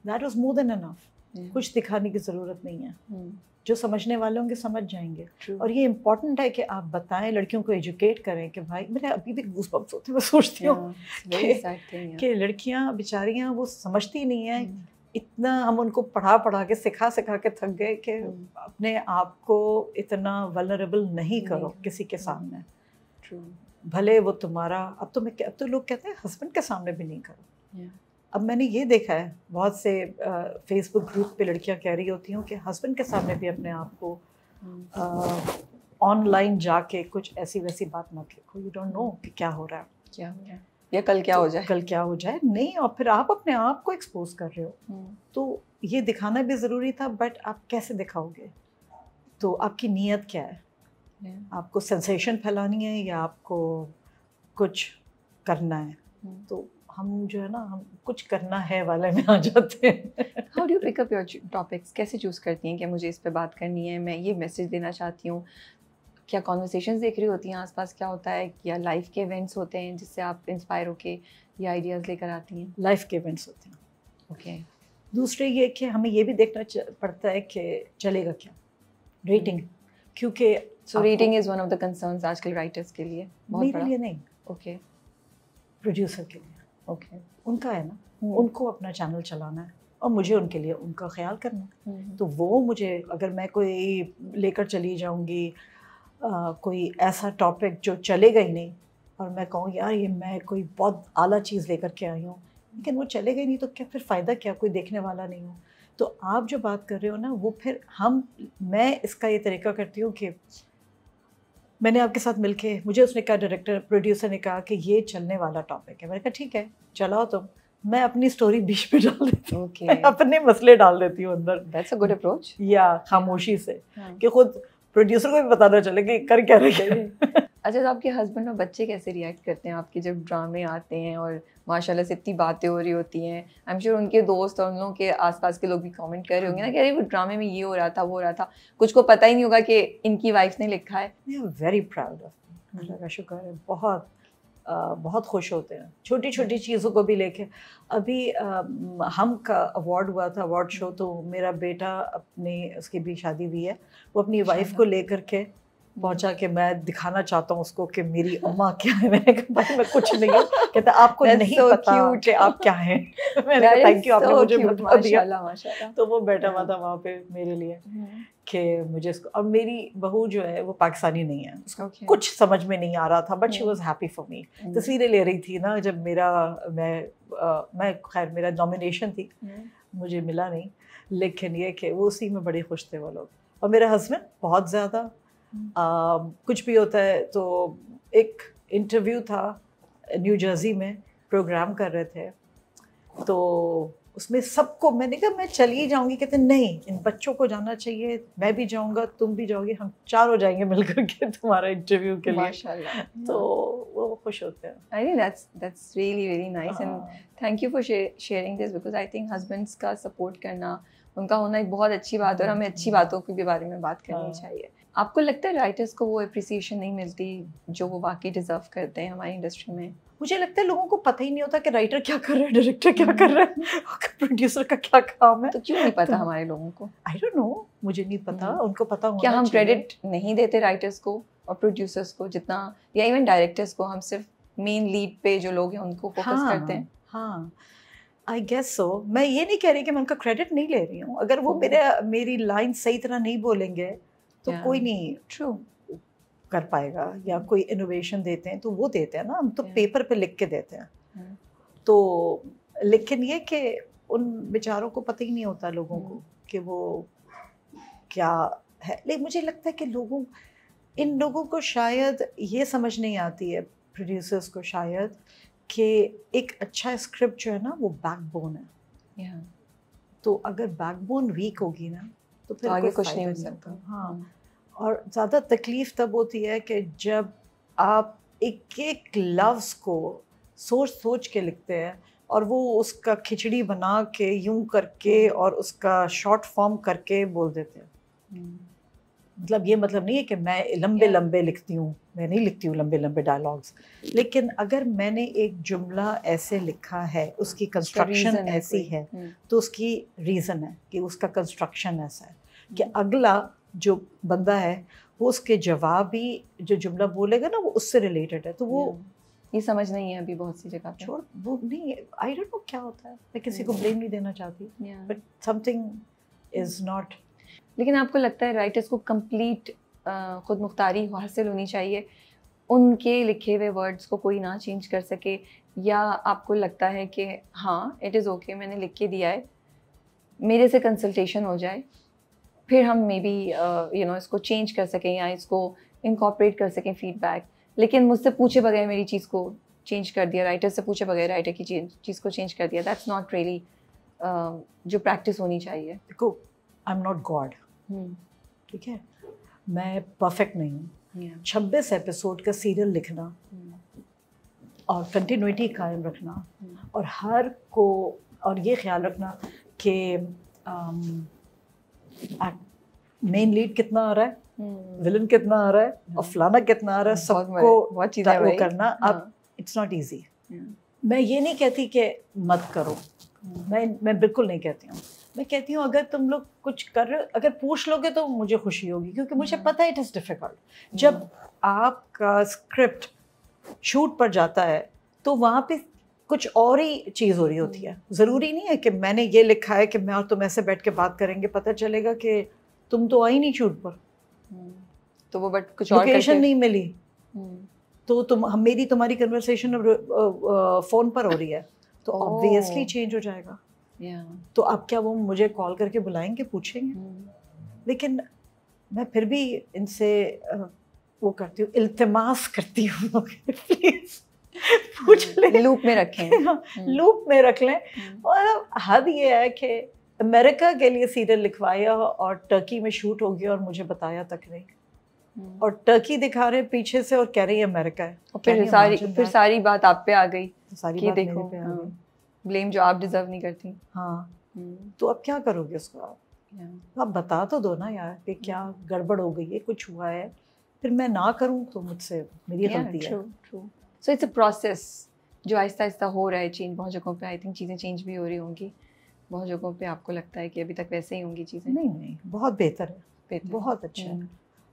That was more than enough. कुछ दिखाने की ज़रूरत नहीं है। Hmm. जो समझने वाले होंगे समझ जाएंगे। True. और ये इम्पोर्टेंट है कि आप बताएं, लड़कियों को एजुकेट करें कि भाई, मेरे अभी भी गूज़बम्प्स होते हैं, मैं सोचती हूँ Yeah, it's a very sad thing, yeah. कि लड़कियां बेचारियां वो समझती नहीं है। Hmm. इतना हम उनको पढ़ा के सिखा के थक गए कि अपने आप को इतना वल्नरेबल नहीं करो किसी के सामने। True. भले वो तुम्हारा, अब तो लोग कहते हैं हस्बैंड के सामने भी नहीं करो। Yeah. अब मैंने ये देखा है बहुत से फेसबुक ग्रुप पे लड़कियां कह रही होती हूँ कि हस्बैंड के सामने भी अपने आप को ऑनलाइन जाके कुछ ऐसी वैसी बात मत लिखो। यू डोंट नो कि क्या हो रहा है, क्या हो रहा है या कल क्या हो जाए, कल क्या हो जाए नहीं। और फिर आप अपने आप को एक्सपोज कर रहे हो। तो ये दिखाना भी ज़रूरी था, बट आप कैसे दिखाओगे? तो आपकी नीयत क्या है? आपको सेंसेशन फैलानी है या आपको कुछ करना है? तो हम जो है ना, हम कुछ करना है वाले में आ जाते हैं। How do you pick up your topics? कैसे चूज़ करती हैं कि मुझे इस पे बात करनी है, मैं ये मैसेज देना चाहती हूँ? क्या कॉन्वर्सेशंस देख रही होती हैं आसपास, क्या होता है, या लाइफ के इवेंट्स होते हैं जिससे आप इंस्पायर होके ये आइडियाज़ लेकर आती हैं? लाइफ के इवेंट्स होते हैं। ओके। दूसरे ये कि हमें ये भी देखना पड़ता है कि चलेगा क्या रेटिंग, क्योंकि so rating is one of the concerns आजकल राइटर्स के लिए, बहुत मेरे बड़ा। लिए नहीं, ओके। प्रोड्यूसर के लिए। ओके। उनका है ना, उनको अपना चैनल चलाना है और मुझे उनके लिए उनका ख्याल करना है। तो वो मुझे, अगर मैं कोई लेकर चली जाऊंगी कोई ऐसा टॉपिक जो चलेगा ही नहीं, और मैं कहूँ यार ये मैं कोई बहुत आला चीज़ लेकर के आई हूँ, लेकिन वो चलेगा ही नहीं, तो क्या फिर फ़ायदा क्या? कोई देखने वाला नहीं हो। तो आप जो बात कर रहे हो ना, वो फिर मैं इसका ये तरीका करती हूँ कि मैंने आपके साथ मिलके, मुझे उसने कहा, डायरेक्टर प्रोड्यूसर ने कहा कि ये चलने वाला टॉपिक है। मैंने कहा ठीक है चलाओ तुम। मैं अपनी स्टोरी बीच में डाल देती हूँ। Okay. मैं अपने मसले डाल देती हूँ अंदर। That's a good approach. या खामोशी से, कि खुद प्रोड्यूसर को भी पता ना चले कि कर क्या रहे हैं। अच्छा, तो आपके हस्बैंड और बच्चे कैसे रिएक्ट करते हैं आपके जब ड्रामे आते हैं और माशाल्लाह से इतनी बातें हो रही होती हैं? आई एम श्योर उनके दोस्त और उन लोगों के आसपास के लोग भी कमेंट कर रहे होंगे ना कि अरे वो ड्रामे में ये हो रहा था, वो हो रहा था। कुछ को पता ही नहीं होगा कि इनकी वाइफ ने लिखा है। I am very proud of me, Allah का शुक्र है। बहुत खुश होते हैं छोटी छोटी चीज़ों को भी लेके। अभी हम का अवार्ड हुआ था, अवार्ड शो, तो मेरा बेटा उसकी भी शादी हुई है, वो अपनी वाइफ को लेकर के पहुंचा कि मैं दिखाना चाहता हूँ उसको कि मेरी अम्मा क्या है। मैंने कहा भाई मैं कुछ नहीं हूँ। कहता आपको नहीं so पता cute. कि आप क्या हैं। मैंने कहा थैंक यू, आपने मुझे बता दिया। माशाल्लाह। तो वो बैठा हुआ था वहाँ पे मेरे लिए कि मुझे इसको, और मेरी बहू जो है वो पाकिस्तानी नहीं है, उसको कुछ समझ में नहीं आ रहा था, but she was happy for me. तस्वीरें ले रही थी ना जब मैं खैर मेरा नॉमिनेशन थी, मुझे मिला नहीं, लेकिन ये कि वो उसी में बड़े खुश थे वो लोग। और मेरा हस्बैंड बहुत ज़्यादा कुछ भी होता है। तो एक इंटरव्यू था न्यू जर्सी में, प्रोग्राम कर रहे थे, तो उसमें सबको मैंने कहा मैं चली जाऊंगी। कहते नहीं, इन बच्चों को जाना चाहिए, मैं भी जाऊंगा, तुम भी जाओगे, हम चारों जाएंगे मिलकर के तुम्हारा इंटरव्यू के लिए। माशाल्लाह। तो वो खुश होते हैं। I think that's really really nice and thank you for sharing this because I think husbands का support करना, उनका होना एक बहुत अच्छी बात है और हमें अच्छी बातों के बारे में बात करनी चाहिए। आपको लगता है राइटर्स को वो अप्रिसिएशन नहीं मिलती जो वो वाकई डिजर्व करते हैं हमारी इंडस्ट्री में? मुझे लगता है लोगों को पता ही नहीं होता कि राइटर क्या कर रहा है, डायरेक्टर क्या कर रहा है, प्रोड्यूसर का क्या काम है। तो क्यों नहीं पता हमारे लोगों को? आई डोंट नो, मुझे नहीं पता, उनको पता होना क्या हम चाहिए। क्रेडिट नहीं देते राइटर्स को और प्रोड्यूसर्स को जितना, या इवन डायरेक्टर्स को? हम सिर्फ मेन लीड पे जो लोग हैं उनको फोकस करते हैं। हाँ, आई गेस सो। मैं ये नहीं कह रही कि मैं उनका क्रेडिट नहीं ले रही हूँ। अगर वो मेरी लाइन सही तरह नहीं बोलेंगे तो कोई नहीं ट्रू कर पाएगा, या कोई इनोवेशन देते हैं तो वो देते हैं ना, हम तो पेपर पे लिख के देते हैं। तो लेकिन ये कि उन बेचारों को पता ही नहीं होता लोगों को कि वो क्या है। लेकिन मुझे लगता है कि इन लोगों को शायद ये समझ नहीं आती है, प्रोड्यूसर्स को शायद, कि एक अच्छा स्क्रिप्ट जो है ना वो बैकबोन है। तो अगर बैकबोन वीक होगी ना तो फिर आगे कुछ नहीं हो सकता। हाँ, और ज़्यादा तकलीफ तब होती है कि जब आप एक एक लफ्ज़ को सोच के लिखते हैं और वो उसका खिचड़ी बना के यूं करके और उसका शॉर्ट फॉर्म करके बोल देते हैं। मतलब ये मतलब नहीं है कि मैं लंबे लंबे लिखती हूँ, मैं नहीं लिखती हूँ लंबे लंबे डायलॉग्स, लेकिन अगर मैंने एक जुमला ऐसे लिखा है, उसकी कंस्ट्रक्शन ऐसी है, तो उसकी रीज़न है कि उसका कंस्ट्रक्शन ऐसा है कि अगला जो बंदा है वो उसके जवाब ही जो जुमला बोलेगा ना वो उससे रिलेटेड है, तो वो ये समझ नहीं है अभी बहुत सी जगह पे। छोड़ वो नहीं, आई डोंट नो क्या होता है, मैं किसी को ब्लेम नहीं देना चाहती, बट समथिंग इज नॉट। लेकिन आपको लगता है राइटर्स को कंप्लीट खुद मुख्तारी हासिल होनी चाहिए, उनके लिखे हुए वर्ड्स को कोई ना चेंज कर सके, या आपको लगता है कि हाँ इट इज़ ओके मैंने लिख के दिया है, मेरे से कंसल्टेशन हो जाए, फिर हम मे बी इसको चेंज कर सकें या इसको इनकॉर्पोरेट कर सकें फीडबैक, लेकिन मुझसे पूछे बगैर मेरी चीज़ को चेंज कर दिया, राइटर से पूछे बगैर राइटर की चीज़ को चेंज कर दिया, दैट्स नॉट रियली जो प्रैक्टिस होनी चाहिए। देखो आई एम नॉट गॉड, ठीक है, मैं परफेक्ट नहीं हूँ। 26 एपिसोड का सीरियल लिखना और कंटिन्यूटी कायम रखना और हर को, और ये ख्याल रखना कि मेन लीड कितना आ रहा है, विलन कितना आ रहा है और फलाना कितना आ रहा है, सबको वो करना, अब इट्स नॉट इजी। मैं ये नहीं कहती कि मत करो, मैं बिल्कुल नहीं कहती हूँ, मैं कहती हूँ अगर तुम लोग कुछ कर रहे हो, अगर पूछ लोगे तो मुझे खुशी होगी, क्योंकि मुझे पता है इट इज़ डिफ़िकल्ट। जब आपका स्क्रिप्ट शूट पर जाता है तो वहाँ पे कुछ और ही चीज़ हो रही होती है, ज़रूरी नहीं है कि मैंने ये लिखा है कि मैं और तुम ऐसे बैठ के बात करेंगे, पता चलेगा कि तुम तो आई नहीं शूट पर, तो वो बट कुछ और लोकेशन नहीं मिली, तो मेरी तुम्हारी कन्वर्सेशन फ़ोन पर हो रही है, तो ऑब्वियसली चेंज हो जाएगा। तो अब क्या वो मुझे कॉल करके बुलाएंगे, पूछेंगे? लेकिन मैं फिर भी इनसे वो करती हूँ, इल्तिमास करती हूँ प्लीज पूछ ले, लूप में रखें, लूप में रख लें। और हद ये है कि अमेरिका के लिए सीरियल लिखवाया और टर्की में शूट हो गया और मुझे बताया तक नहीं, और टर्की दिखा रहे पीछे से और कह रही है अमेरिका है, और फिर सारी बात आप पे आ गई, सारी बात मेरे पे आ गई, ब्लेम जो आप डिजर्व नहीं करती। हाँ, तो अब क्या करोगे उसको आप बता तो दो ना यार कि क्या गड़बड़ हो गई है, कुछ हुआ है, फिर मैं ना करूँ तो मुझसे मेरी गलती है। सो इट्स अ प्रोसेस जो आहिस्ता आहिस्ता हो रहा है चेंज, बहुत जगहों पे आई थिंक चीज़ें चेंज भी हो रही होंगी, बहुत जगहों पे आपको लगता है कि अभी तक वैसे ही होंगी चीज़ें? नहीं, बहुत बेहतर है, बहुत अच्छा है,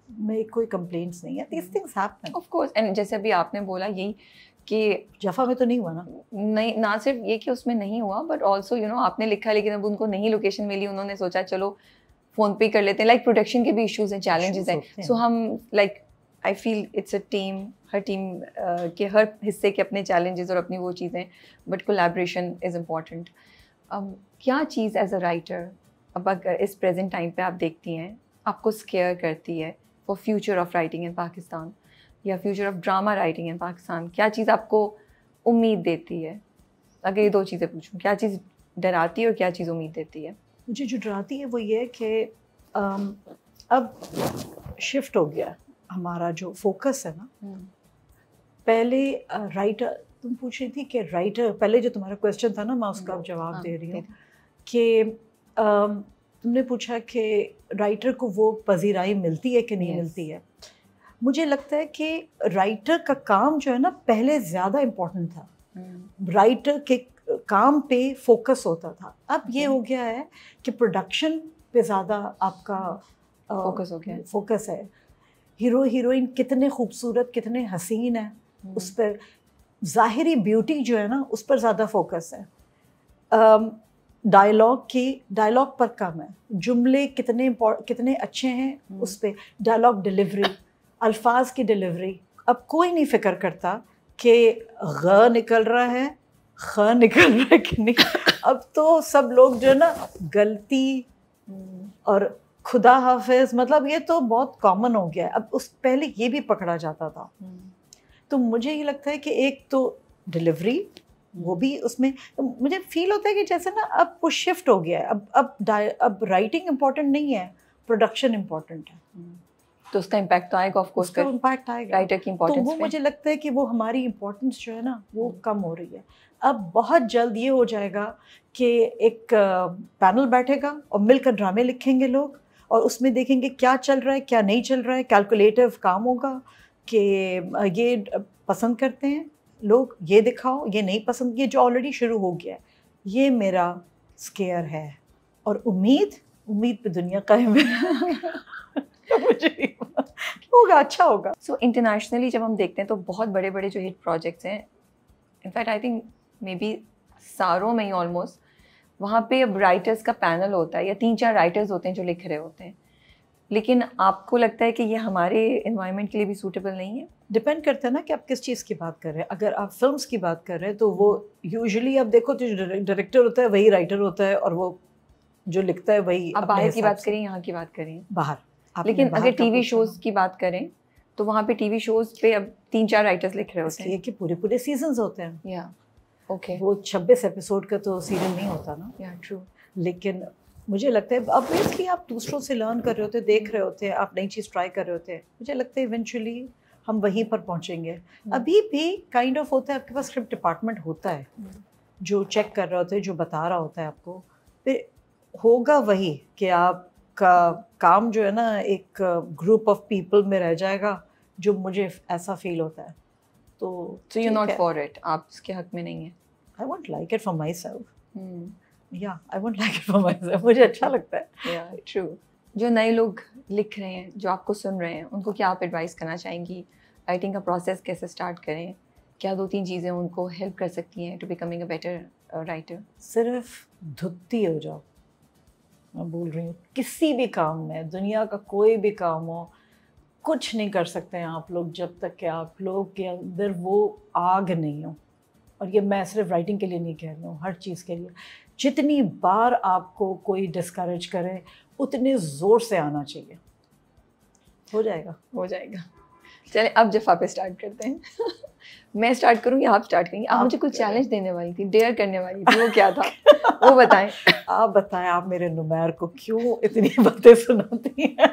मेरी कोई कंप्लेंट्स नहीं है, these things happen of course। And जैसे अभी आपने बोला यही कि जफ़ा में तो नहीं हुआ ना, नहीं, ना सिर्फ ये कि उसमें नहीं हुआ, बट ऑल्सो आपने लिखा लेकिन अब उनको नहीं लोकेशन मिली, उन्होंने सोचा चलो फ़ोन पे कर लेते हैं, लाइक प्रोडक्शन के भी इश्यूज हैं, चैलेंजेस हैं, सो हम like I feel it's a team, her team के हर हिस्से के अपने चैलेंजेस और अपनी वो चीज़ें, बट कोलैबोरेशन इज़ इम्पॉर्टेंट। क्या चीज़ एज अ राइटर अब अगर इस प्रेजेंट टाइम पे आप देखती हैं आपको स्केयर करती है for future of writing in Pakistan या future of drama writing in Pakistan? क्या चीज़ आपको उम्मीद देती है? अगर ये दो चीज़ें पूछूं, क्या चीज़ डराती है और क्या चीज़ उम्मीद देती है? मुझे जो डराती है वो ये है कि अब शिफ्ट हो गया हमारा जो फोकस है ना, पहले राइटर, तुम पूछ रही थी कि राइटर, पहले जो तुम्हारा क्वेश्चन था ना मैं उसका जवाब दे रही हूँ कि तुमने पूछा कि राइटर को वो पजीराई मिलती है कि नहीं मिलती है। मुझे लगता है कि राइटर का काम जो है ना पहले ज़्यादा इम्पोर्टेंट था, राइटर के काम पे फोकस होता था। अब ये हो गया है कि प्रोडक्शन पे ज़्यादा आपका फोकस हो गया, फोकस है। हीरो हीरोइन कितने खूबसूरत, कितने हसीन हैं, उस पर ज़ाहिरी ब्यूटी जो है ना उस पर ज़्यादा फोकस है। डायलॉग पर कम है, जुमले कितने अच्छे हैं उस पर, डायलॉग डिलीवरी, अल्फाज की डिलीवरी। अब कोई नहीं फिक्र करता कि ग निकल रहा है, ख निकल रहा है कि नहीं। अब तो सब लोग जो है ना गलती और खुदा हाफिज, मतलब ये तो बहुत कॉमन हो गया है। अब उस पहले ये भी पकड़ा जाता था। तो मुझे ये लगता है कि एक तो डिलीवरी, वो भी उसमें तो मुझे फील होता है कि जैसे ना अब वो शिफ्ट हो गया है। अब राइटिंग इम्पोर्टेंट नहीं है, प्रोडक्शन इम्पोर्टेंट है। तो उसका इम्पैक्ट तो आएगा, ऑफ कोर्स उसका इम्पैक्ट आएगा राइटर की इम्पोर्टेंस तो वो मुझे लगता है कि वो हमारी इम्पोर्टेंस जो है ना वो कम हो रही है। अब बहुत जल्द ये हो जाएगा कि एक पैनल बैठेगा और मिलकर ड्रामे लिखेंगे लोग, और उसमें देखेंगे क्या चल रहा है क्या नहीं चल रहा है, कैलकुलेटिव काम होगा कि ये पसंद करते हैं लोग, ये दिखाओ, ये नहीं पसंद, ये जो ऑलरेडी शुरू हो गया है, ये मेरा स्केयर है। और उम्मीद पे दुनिया कायम है। मुझे होगा, अच्छा होगा। सो इंटरनेशनली जब हम देखते हैं तो बहुत बड़े बड़े जो हिट प्रोजेक्ट्स हैं, in fact I think may be सारों में ही ऑलमोस्ट, वहाँ पे अब राइटर्स का पैनल होता है या 3-4 राइटर्स होते हैं जो लिख रहे होते हैं, लेकिन आपको लगता है कि ये हमारे एनवायरनमेंट के लिए भी सूटेबल नहीं है? डिपेंड करता है ना कि आप किस चीज़ की बात कर रहे हैं। अगर आप फिल्म्स की बात कर रहे हैं तो वो यूजुअली आप देखो तो जो डायरेक्टर होता है वही राइटर होता है, और वो जो लिखता है वही। आप बाहर की बात करें, यहाँ की बात करें, बाहर। लेकिन अगर टीवी शोज की बात करें तो वहाँ पे टीवी शोज पे अब 3-4 राइटर्स लिख रहे होते हैं कि पूरे सीजन्स होते हैं। या ओके, वो 26 एपिसोड का तो सीरियल नहीं होता ना। या ट्रू। लेकिन मुझे लगता है अब बेसिकली आप दूसरों से लर्न कर रहे होते, देख रहे होते हैं, आप नई चीज़ ट्राई कर रहे होते हैं। मुझे लगता है इवेंचुअली हम वहीं पर पहुंचेंगे। अभी भी काइंड ऑफ होता है, आपके पास स्क्रिप्ट डिपार्टमेंट होता है जो चेक कर रहा होता है, जो बता रहा होता है आपको, फिर होगा वही कि आपका काम जो है ना एक ग्रुप ऑफ पीपल में रह जाएगा, जो मुझे ऐसा फील होता है। तो so you not for it, आप इसके हक में नहीं है? I won't like it for myself. या I won't like it for myself, मुझे अच्छा लगता है। या ट्रू। जो नए लोग लिख रहे हैं, जो आपको सुन रहे हैं, उनको क्या आप एडवाइस करना चाहेंगी? राइटिंग का प्रोसेस कैसे स्टार्ट करें? क्या 2-3 चीज़ें उनको हेल्प कर सकती हैं to becoming a better writer? सिर्फ धुत्ती हो जाओ। मैं बोल रही हूँ किसी भी काम में, दुनिया का कोई भी काम हो, कुछ नहीं कर सकते हैं आप लोग जब तक कि आप लोग के अंदर वो आग नहीं हो। और ये मैं सिर्फ राइटिंग के लिए नहीं कह रही हूँ, हर चीज़ के लिए। जितनी बार आपको कोई डिस्करेज करे उतने ज़ोर से आना चाहिए, हो जाएगा। हो जाएगा। चले अब जफ़ा पे स्टार्ट करते हैं। मैं स्टार्ट करूँ या आप स्टार्ट करेंगे? आप मुझे कुछ चैलेंज देने वाली थी, डेयर करने वाली थी, वो क्या था? वो बताएं। आप बताएं, आप मेरे नुमैर को क्यों इतनी बातें सुनाती हैं?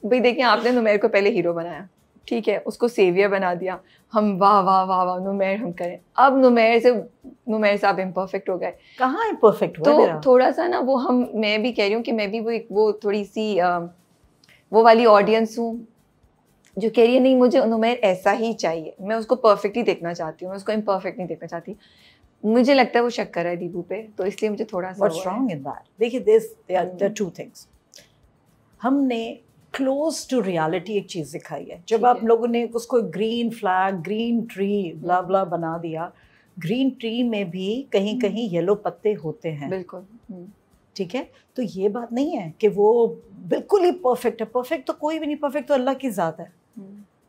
भाई देखिए, आपने नुमैर को पहले हीरो बनाया, ठीक है, उसको सेवियर बना दिया, हम वाह वाह वाह वाह नुमैर हम करें। अब नुमैर से आप इम्परफेक्ट हो गए। कहाँ इम्परफेक्ट हुआ तो मेरा? थोड़ा सा ना वो मैं भी कह रही हूँ कि मैं भी वो थोड़ी सी वो वाली ऑडियंस हूँ जो कह रही है नहीं, मुझे नुमैर ऐसा ही चाहिए, मैं उसको परफेक्ट ही देखना चाहती हूँ, मैं उसको इम्परफेक्ट नहीं देखना चाहती। मुझे लगता है वो शक कर रहा है दीबू पे, तो इसलिए मुझे थोड़ा सा What's wrong in that? देखिए, there are two things. हमने क्लोज टू रियलिटी एक चीज़ दिखाई है। जब आप लोगों ने उसको ग्रीन फ्लैग, ग्रीन ट्री, ब्ला ब्ला बना दिया, ग्रीन ट्री में भी कहीं कहीं येलो पत्ते होते हैं। बिल्कुल। ठीक है, तो ये बात नहीं है कि वो बिल्कुल ही परफेक्ट है। परफेक्ट तो कोई भी नहीं, परफेक्ट तो अल्लाह की ज़ात है।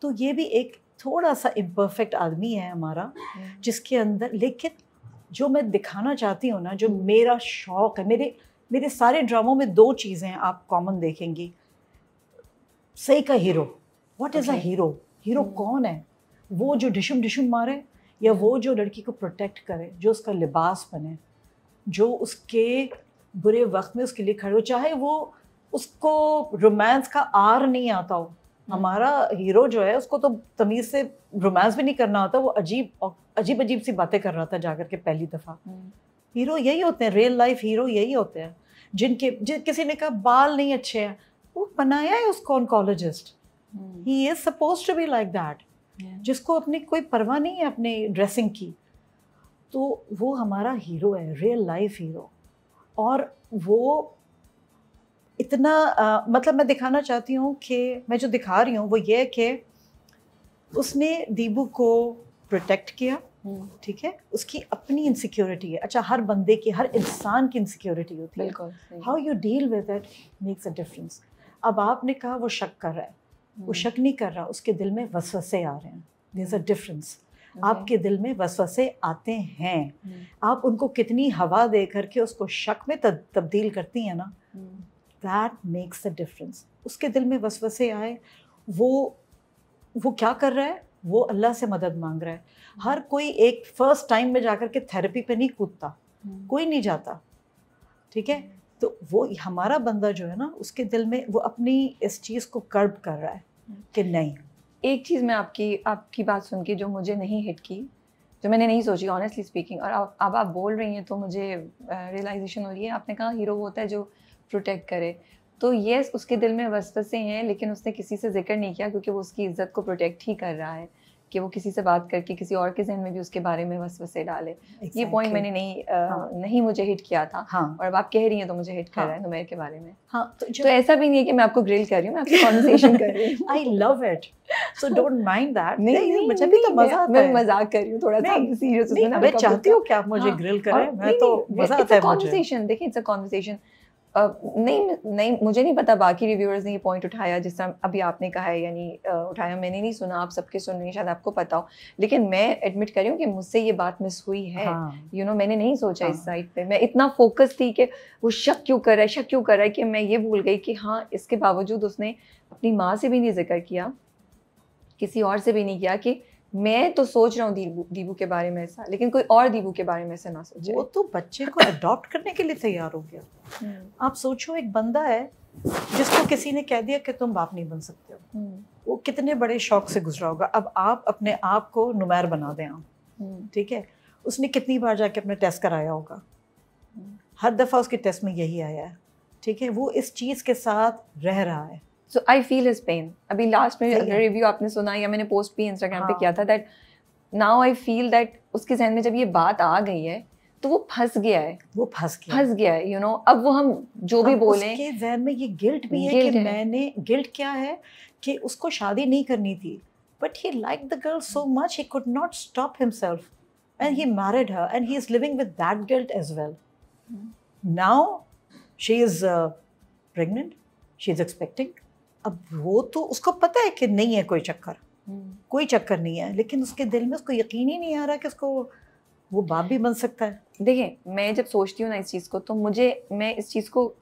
तो ये भी एक थोड़ा सा इम्परफेक्ट आदमी है हमारा, जिसके अंदर, लेकिन जो मैं दिखाना चाहती हूँ ना, जो मेरा शौक़ है, मेरे सारे ड्रामों में 2 चीज़ें आप कॉमन देखेंगी। सही का hero, what is a hero? Hero कौन है? वो जो डिशुम मारे, या वो जो लड़की को प्रोटेक्ट करे, जो उसका लिबास बने, जो उसके बुरे वक्त में उसके लिए खड़े हो, चाहे वो उसको रोमांस का आर नहीं आता हो। हमारा हीरो जो है उसको तो तमीज़ से रोमांस भी नहीं करना आता, वो अजीब सी बातें कर रहा था जाकर के पहली दफ़ा। हीरो यही होते हैं, रियल लाइफ हीरो यही होते हैं, किसी ने कहा बाल नहीं अच्छे हैं, वो बनाया है उसको oncologist. He is supposed to be like that, जिसको अपनी कोई परवाह नहीं है अपने ड्रेसिंग की। तो वो हमारा हीरो है, रियल लाइफ हीरो। और वो इतना मतलब मैं दिखाना चाहती हूँ कि मैं जो दिखा रही हूँ वो ये है कि उसने दीबू को प्रोटेक्ट किया, ठीक है, उसकी अपनी इनसिक्योरिटी है। अच्छा, हर बंदे की, हर इंसान की इनसिक्योरिटी होती है। How you deal with it makes a difference. अब आपने कहा वो शक कर रहा है, वो शक नहीं कर रहा, उसके दिल में वसवसे आ रहे हैं। There is a difference. आपके दिल में वसवसे आते हैं, आप उनको कितनी हवा दे करके उसको शक में तब्दील करती हैं ना, दैट मेक्स अ डिफरेंस। उसके दिल में वसवसे आए, वो क्या कर रहा है? वो अल्लाह से मदद मांग रहा है। हर कोई एक फर्स्ट टाइम में जाकर के थेरेपी पे नहीं कूदता, कोई नहीं जाता, ठीक है। तो वो हमारा बंदा जो है ना, उसके दिल में वो अपनी इस चीज़ को कर्ब कर रहा है कि नहीं। एक चीज़ मैं आपकी बात सुन के जो मुझे नहीं हिट की, जो मैंने नहीं सोची ऑनेस्टली स्पीकिंग, और अब आप बोल रही हैं तो मुझे रियलाइजेशन हो रही है। आपने कहा हीरो होता है जो प्रोटेक्ट करे, तो ये उसके दिल में वसवसे हैं, लेकिन उसने किसी से जिक्र नहीं किया क्योंकि वो उसकी इज्जत को प्रोटेक्ट ही कर रहा है कि वो किसी से बात करके किसी और के जहन में भी उसके बारे में वसवसे डाले। ये पॉइंट मैंने नहीं मुझे हिट किया था। और अब आप कह रही हैं तो मुझे हिट कर रहा है नुमैर के बारे में। तो ऐसा भी नहीं है कि मैं आपको ग्रिल कर रही हूँ, मैं आपसे कॉन्वर्सेशन कर रही हूँ। I love it, so don't mind that. नहीं, मुझे भी तो मजा आता है। मैं मजाक कर रही हूँ, थोड़ा सा सीरियस। मैं चाहती हूँ कि आप मुझे ग्रिल करें, मैं तो मजा आता है मुझे। कॉन्वर्सेशन, देखिए इट्स अ कॉन्वर्सेशन। नहीं मुझे नहीं पता बाकी रिव्यूअर्स ने ये पॉइंट उठाया जिस तरह अभी आपने कहा है, यानी उठाया मैंने नहीं सुना, आप सबके सुन रहे हैं, शायद आपको पता हो, लेकिन मैं एडमिट कर रही हूँ कि मुझसे ये बात मिस हुई है। यू नो मैंने नहीं सोचा इस साइड पे, मैं इतना फोकस थी कि वो शक क्यों कर रहा है कि मैं ये भूल गई कि हाँ इसके बावजूद उसने अपनी माँ से भी नहीं जिक्र किया, किसी और से भी नहीं किया कि मैं तो सोच रहा हूँ दीबू के बारे में ऐसा, लेकिन कोई और दीबू के बारे में ऐसा ना सोचे। वो तो बच्चे को अडॉप्ट करने के लिए तैयार हो गया। आप सोचो एक बंदा है जिसको किसी ने कह दिया कि तुम बाप नहीं बन सकते हो, वो कितने बड़े शौक से गुजरा होगा। अब आप अपने आप को नुमैर बना दें आप, ठीक है, उसने कितनी बार जाके अपने टेस्ट कराया होगा, हर दफ़ा उसके टेस्ट में यही आया है, ठीक है, वो इस चीज़ के साथ रह रहा है। So I feel his pain. अभी लास्ट में रिव्यू आपने सुना या मैंने पोस्ट भी इंस्टाग्राम पे किया था, that now I feel that उसके जहन में जब ये बात आ गई है तो वो फंस गया है, you know। अब वो हम जो भी बोलें, उसके जहन में ये गिल्ट भी है कि मैंने, गिल्ट क्या है कि उसको शादी नहीं करनी थी, but he liked the girl so much he could not stop himself and he married her and he is living with that guilt as well. Now she is pregnant, she is expecting. अब वो तो उसको पता है कि नहीं है कोई चक्कर नहीं है, लेकिन उसके दिल में उसको यकीन ही नहीं आ रहा कि उसको वो बाप भी बन सकता है। देखिए मैं जब सोचती हूँ ना इस चीज़ को, तो मैं इस चीज़ को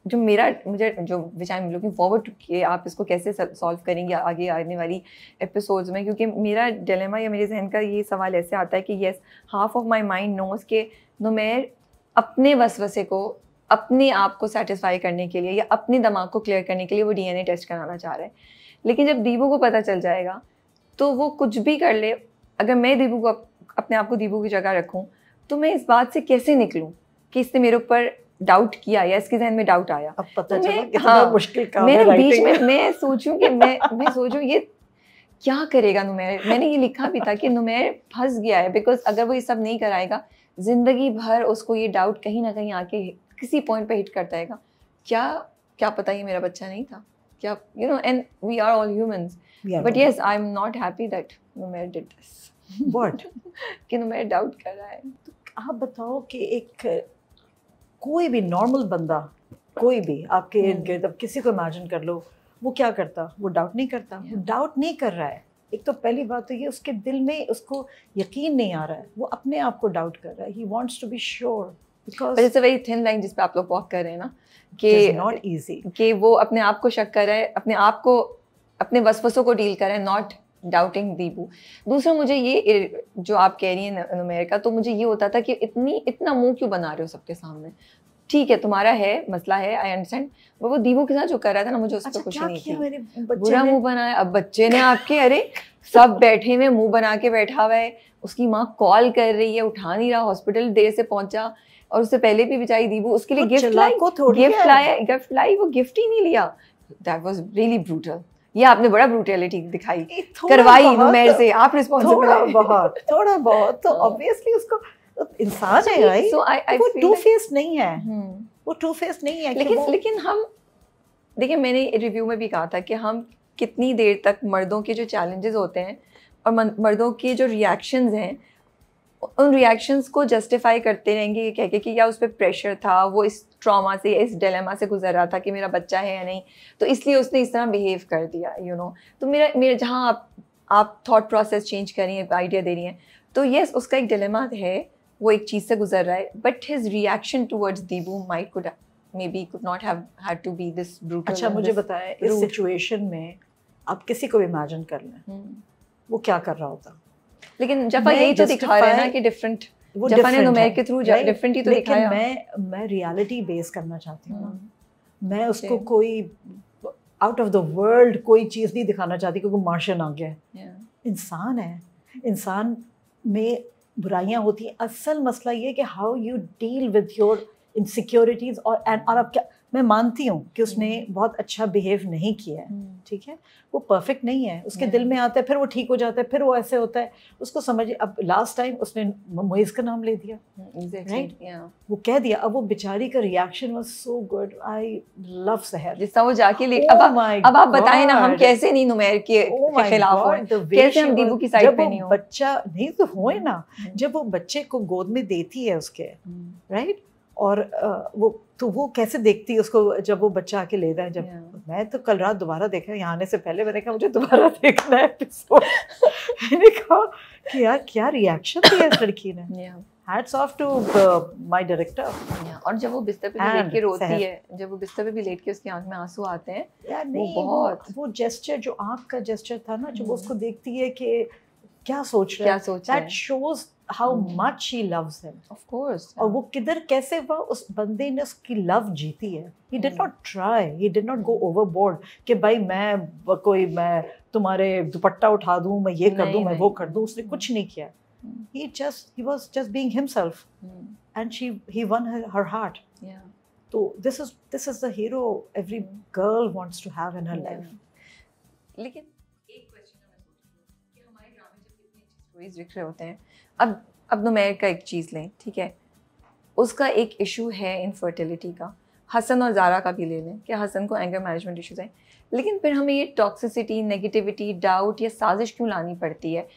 जो विच आई एम लुकिंग फॉरवर्ड कि आप इसको कैसे सॉल्व करेंगे आगे आने वाली एपिसोड्स में, क्योंकि मेरा डिलेमा या मेरे जहन का ये सवाल ऐसे आता है कि yes, half of my mind knows के नुमैर अपने वसवसे को, अपने आप को सेटिस्फाई करने के लिए या अपने दिमाग को क्लियर करने के लिए वो डीएनए टेस्ट कराना चाह रहे हैं, लेकिन जब दीबू को पता चल जाएगा तो वो कुछ भी कर ले। अगर मैं दीबू को अपने आप को दीबू की जगह रखूं तो मैं इस बात से कैसे निकलूं कि इसने मेरे ऊपर डाउट किया या इसके जहन में डाउट आया। अब पता चला कितना मुश्किल काम है। मेरे बीच में मैं सोचूं कि मैं सोचूं ये क्या करेगा नुमैर। मैंने ये लिखा भी था कि नुमैर फंस गया है, बिकॉज अगर वो ये सब नहीं कराएगा जिंदगी भर उसको ये डाउट कहीं ना कहीं आके किसी पॉइंट पे हिट करता है, क्या पता ये मेरा बच्चा नहीं था, क्या, you know, and we are all humans, but yes I am not happy that Numair did this. What कि नुमैर डाउट कर रहा है। तो आप बताओ कि एक कोई भी नॉर्मल बंदा, कोई भी आपके इर्द गिर्द, अब किसी को इमेजिन कर लो, वो क्या करता, वो डाउट नहीं करता, वो डाउट नहीं कर रहा है। एक तो पहली बात तो ये, उसके दिल में उसको यकीन नहीं आ रहा है, वो अपने आप को डाउट कर रहा है, he wants to be sure. But it's a very thin line जिस पे आप लोग वॉक कर रहे हैं ना, कि नॉट इजी, कि वो अपने आप को शक कर रहा है, अपने आप को, अपने वसवसों को डील कर रहा है, नॉट डाउटिंग दीबू। दूसरा मुझे ये जो आप कह रही हैं नुमैर का, तो मुझे ये होता था कि इतना मुंह क्यों बना रहे हो सबके सामने। ठीक है तुम्हारा है मसला है, आई अंडरस्टैंड, पर वो दीबू के साथ जो कर रहा था ना, मुझे उस पर खुशी नहीं थी। बुरा मुंह बनाया। अब बच्चे ने आपके, अरे सब बैठे हुए मुंह बना के बैठा हुआ है, उसकी माँ कॉल कर रही है, उठा नहीं रहा, हॉस्पिटल देर से पहुंचा, और उससे पहले भी बेचारी दीबू उसके लिए गिफ्ट लाई, वो गिफ्ट ही नहीं लिया। That was really brutal. ये आपने बड़ा ब्रूटैलिटी दिखाई, करवाई नुमैर से, आप रिस्पांसिबल हैं। थोड़ा बहुत तो ऑब्वियसली उसको, इंसान है भाई, वो टू फेस नहीं है, वो टू फेस नहीं है। लेकिन हम देखिए, मैंने रिव्यू में भी कहा था कि हम कितनी देर तक मर्दों के जो चैलेंजेस होते हैं और मर्दों के जो रिएक्शंस हैं, उन रिएक्शंस को जस्टिफाई करते रहेंगे कह के कि या उस पर प्रेशर था, वो इस ट्रॉमा से, इस डिलेमा से गुजर रहा था कि मेरा बच्चा है या नहीं, तो इसलिए उसने इस तरह बिहेव कर दिया, यू नो। तो मेरा जहाँ आप थॉट प्रोसेस चेंज कर रही हैं, आइडिया दे रही हैं, तो येस उसका एक डिलेमा है, वो एक चीज़ से गुजर रहा है, but his reaction towards Deebu could not have had to be this brutal। अच्छा मुझे बताएं, इस सिचुएशन में आप किसी को भी इमेजिन कर लें, वो क्या कर रहा होता। लेकिन जफा यही तो दिखा रहे हैं ना कि डिफरेंट, जफा ने नुमैर के थ्रू डिफरेंट ही तो दिखाया। मैं रियलिटी बेस करना चाहती हूँ, मैं उसको कोई आउट ऑफ द वर्ल्ड कोई चीज़ नहीं दिखाना चाहती, क्योंकि मार्शन आ गया है। इंसान है, इंसान में बुराइयां होती हैं। असल मसला ये कि how you deal with your insecurities और अब क्या मैं मानती हूँ कि उसने बहुत अच्छा बिहेव नहीं किया है, ठीक है, वो परफेक्ट नहीं है, उसके दिल में आता है, फिर वो ठीक हो जाता है, फिर वो ऐसे होता है, उसको समझिए। अब लास्ट टाइम उसने मुइज़ का नाम ले दिया, राइट, वो कह दिया, अब वो बेचारी का reaction was so good, I love सहर, जिस तरह वो जाके ले अब आप बताएं ना हम कैसे नहीं नुमैर के खिलाफ हो, कैसे हम दीबू की साइड पे नहीं हो। बच्चा नहीं तो होए ना, जब वो बच्चे को गोद में देती है उसके, राइट, और वो कैसे देखती है उसको जब वो बच्चा आके ले रहा है। जब मैं तो कल रात दोबारा देखा, यहाँ आने से पहले मैंने कहा मुझे दोबारा देखना है एपिसोड। मैंने कहा कि यार क्या रिएक्शन दिया इस लड़की ने, hats off to my director. और जब वो बिस्तर पे भी लेट के रोती है, जब वो बिस्तर पे भी लेट के उसकी आंख में आंसू आते हैं, यार नहीं, वो जेस्चर, जो आंख का जेस्चर था ना, जब उसको देखती है कि क्या सोच रहा है, that shows how much she loves him, of course, और वो किधर कैसे वह उस बंदे ने उसकी लव जीती है। he did not try, he did not go overboard कि भाई मैं तुम्हारे दुपट्टा उठा दूं, मैं ये कर दूं, मैं वो कर दूं, उसने कुछ नहीं किया। he was just being himself, and he won her heart. तो this is the hero every girl wants to have in her life. लेकिन एक क्वेश्चन मैं सोच रही हूँ कि हमारे ड्रामे जब इतनी अच्छी स्टोरीज लिख रहे होते हैं, अब नुमैर का एक चीज़ लें, ठीक है, उसका एक इशू है इनफर्टिलिटी का, हसन और ज़ारा का भी ले लें कि हसन को एंगर मैनेजमेंट इश्यूज हैं, लेकिन फिर हमें ये टॉक्सिसिटी, नेगेटिविटी, डाउट या साजिश क्यों लानी पड़ती है?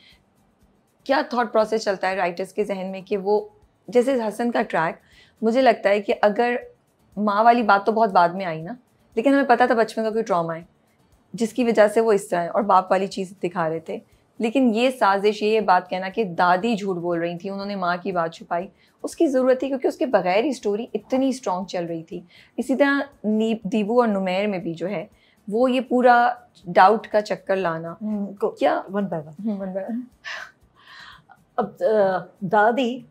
क्या थॉट प्रोसेस चलता है राइटर्स के जहन में कि वो, जैसे हसन का ट्रैक, मुझे लगता है कि अगर माँ वाली बात तो बहुत बाद में आई ना, लेकिन हमें पता था बचपन का कोई ट्रॉमा है जिसकी वजह से वो इस तरह है, और बाप वाली चीज़ दिखा रहे थे, लेकिन ये साजिश, ये बात कहना कि दादी झूठ बोल रही थी, उन्होंने माँ की बात छुपाई, उसकी ज़रूरत थी क्योंकि उसके बगैर ही स्टोरी इतनी स्ट्रॉन्ग चल रही थी। इसी तरह दीबू और नुमैर में भी जो है वो ये पूरा डाउट का चक्कर लाना, क्या वन बाय वन। अब दादी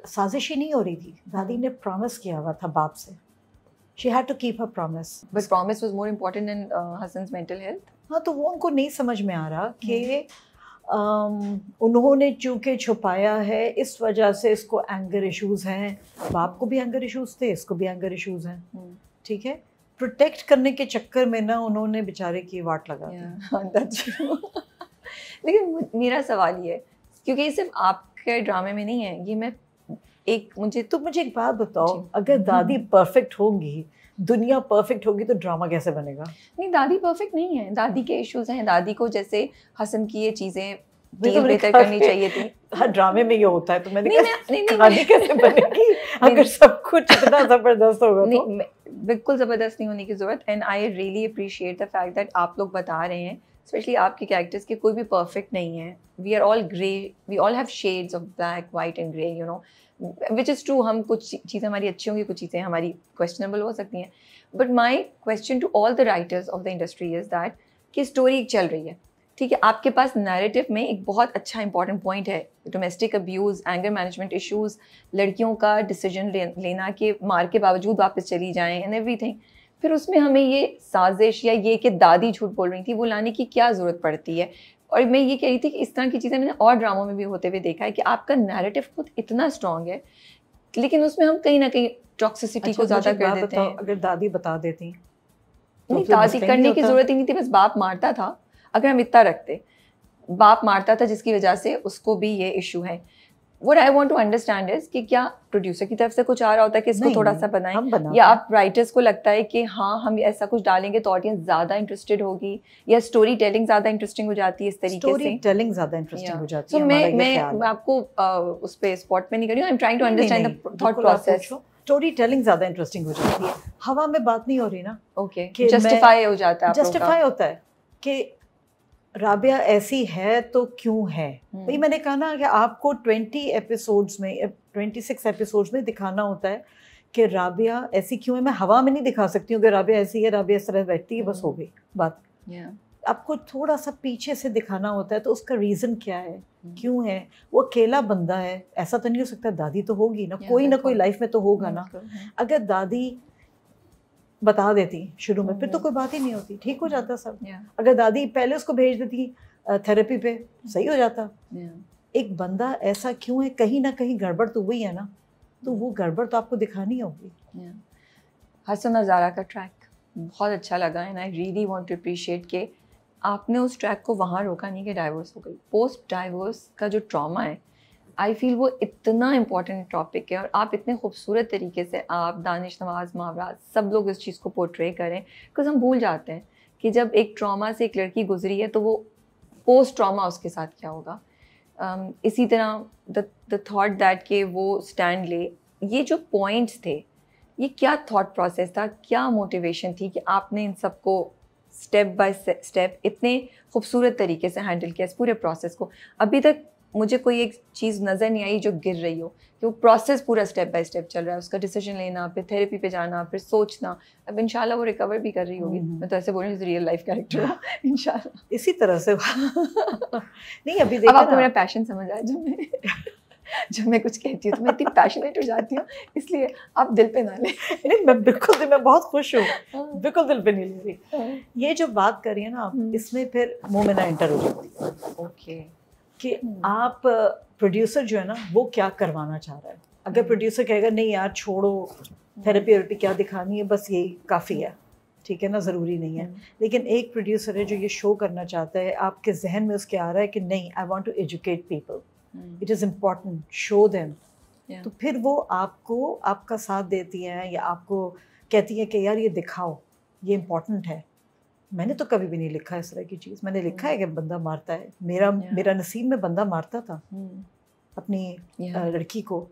साजिश ही नहीं हो रही थी, दादी ने प्रॉमिस किया हुआ था बाप से, she had to keep her promise, but promise was more important than Hassan's mental health. हाँ, तो वो उनको नहीं समझ में आ रहा कि उन्होंने चूँकि छुपाया है, इस वजह से इसको एंगर इश्यूज हैं, बाप को भी एंगर इश्यूज थे, इसको भी एंगर इश्यूज हैं, ठीक है, प्रोटेक्ट करने के चक्कर में ना उन्होंने बेचारे की वाट लगा दी। लेकिन मेरा सवाल ये है, क्योंकि ये सिर्फ आपके ड्रामे में नहीं है, ये मैं मुझे एक बात बताओ, अगर दादी परफेक्ट होंगी, दुनिया परफेक्ट होगी, तो ड्रामा कैसे बनेगा? नहीं, दादी परफेक्ट नहीं है, दादी के इश्यूज हैं, दादी को जैसे हसन की ये चीजें बेहतर करनी चाहिए थी। हर ड्रामे में ये होता है, तो मैंने कहा दादी कैसे बनेगी अगर सब कुछ इतना जबरदस्त होगा? नहीं, बिल्कुल जबरदस्त नहीं होने की जरूरत, and I really appreciate the fact that आप लोग बता रहे हैं, स्पेशली आपके कैरेक्टर्स के कोई भी परफेक्ट नहीं है, we are all grey, we all have shades of black, white and grey, you know, which is true. हम कुछ चीज़ें हमारी अच्छी होंगी, कुछ चीज़ें हमारी क्वेश्चनेबल हो सकती हैं, but my question to all the writers of the industry is that कि स्टोरी चल रही है, ठीक है, आपके पास नैरेटिव में एक बहुत अच्छा इंपॉर्टेंट पॉइंट है, domestic abuse, anger management issues, लड़कियों का डिसीजन लेना कि मार के बावजूद वापस चली जाएँ एंड एवरीथिंग, फिर उसमें हमें ये साजिश या ये कि दादी झूठ बोल रही थी वो लाने की क्या ज़रूरत पड़ती है? और मैं ये कह रही थी कि इस तरह की चीज़ें मैंने और ड्रामों में भी होते हुए देखा है कि आपका नैरेटिव खुद इतना स्ट्रॉन्ग है, लेकिन उसमें हम कहीं ना कहीं टॉक्सिसिटी को ज़्यादा कर देते हैं। अगर दादी बता देती, नहीं, दादी करने की ज़रूरत ही नहीं थी, बस बाप मारता था। अगर हम इतना रखते, बाप मारता था जिसकी वजह से उसको भी ये इशू है। What I want to understand is कि क्या प्रोड्यूसर की तरफ से कुछ आ रहा होता है कि इसको थोड़ा सा बनाएं, या आप राइटर्स को लगता है कि हाँ हम ऐसा कुछ डालेंगे तो ऑडियंस ज़्यादा इंटरेस्टेड होगी, या स्टोरी टेलिंग ज़्यादा इंटरेस्टिंग हो जाती है इस तरीके से? स्टोरी टेलिंग ज़्यादा इंटरेस्टिंग हो जाती है। So मैं आपको उस पे स्पॉट में नहीं कर रही हूँ, I am trying to understand the thought process. Story telling ज़्यादा इंटरेस्टिंग हो जाती है, हवा में बात नहीं हो रही ना, ओके, जस्टिफाई हो जाता है, जस्टिफाई होता है कि राबिया ऐसी है तो क्यों है। भाई मैंने कहा ना कि आपको 26 एपिसोड्स में दिखाना होता है कि राबिया ऐसी क्यों है। मैं हवा में नहीं दिखा सकती हूँ कि राबिया ऐसी है, राबिया इस तरह बैठती है, बस हो गई बात। आपको थोड़ा सा पीछे से दिखाना होता है, तो उसका रीज़न क्या है, क्यों है, वो अकेला बंदा है, ऐसा तो नहीं हो सकता, दादी तो होगी ना, कोई ना कोई लाइफ में तो होगा ना। अगर दादी बता देती शुरू में, फिर तो कोई बात ही नहीं होती, ठीक हो जाता सब। अगर दादी पहले उसको भेज देती थेरेपी पे, सही हो जाता। एक बंदा ऐसा क्यों है, कहीं ना कहीं गड़बड़ तो हुई है ना, तो वो गड़बड़ तो आपको दिखानी होगी। हसन और ज़ारा का ट्रैक बहुत अच्छा लगा and I really want to appreciate कि आपने उस ट्रैक को वहाँ रोका नहीं कि डाइवोर्स हो गई। पोस्ट डाइवोर्स का जो ट्रॉमा है, आई फील वो इतना इम्पॉर्टेंट टॉपिक है और आप इतने खूबसूरत तरीके से, आप, दानिश नवाज, मावरा, सब लोग इस चीज़ को पोर्ट्रे करें। बिकॉज हम भूल जाते हैं कि जब एक ट्रॉमा से एक लड़की गुजरी है तो वो पोस्ट ट्रॉमा उसके साथ क्या होगा। इसी तरह द थॉट दैट कि वो स्टैंड ले, ये जो पॉइंट्स थे, ये क्या थॉट प्रोसेस था, क्या मोटिवेशन थी कि आपने इन सबको स्टेप बाय स्टेप इतने खूबसूरत तरीके से हैंडल किया इस पूरे प्रोसेस को। अभी तक मुझे कोई एक चीज़ नज़र नहीं आई जो गिर रही हो, कि वो प्रोसेस पूरा स्टेप बाय स्टेप चल रहा है, उसका डिसीजन लेना, फिर थेरेपी पे जाना, फिर सोचना। अब इंशाल्लाह वो रिकवर भी कर रही होगी। मैं तो ऐसे बोल रही हूँ रियल लाइफ कैरेक्टर हो इंशाल्लाह इसी तरह से नहीं, अभी अब आपको मेरा पैशन समझ आया। जब मैं कुछ कहती हूँ तो मैं इतनी पैशनेट हो जाती हूँ, इसलिए आप दिल पे ना ले। नहीं, मैं बहुत खुश हूँ, बिल्कुल दिल पे नहीं ले रही। ये जो बात कर रही है ना आप, इसमें फिर मुंह में ना एंटर हो जाती है। ओके, कि आप प्रोड्यूसर जो है ना वो क्या करवाना चाह रहा है। अगर प्रोड्यूसर कहेगा नहीं यार छोड़ो, थेरेपी क्या दिखानी है, बस यही काफ़ी है, ठीक है ना, ज़रूरी नहीं है। लेकिन एक प्रोड्यूसर है जो ये शो करना चाहता है, आपके जहन में उसके आ रहा है कि नहीं, I want to educate people, it is important, show them. तो फिर वो आपको आपका साथ देती हैं या आपको कहती हैं कि यार ये दिखाओ, ये इम्पॉर्टेंट है। मैंने तो कभी भी नहीं लिखा इस तरह की चीज़। मैंने लिखा है कि बंदा मारता है, मेरा नसीब में बंदा मारता था अपनी लड़की को,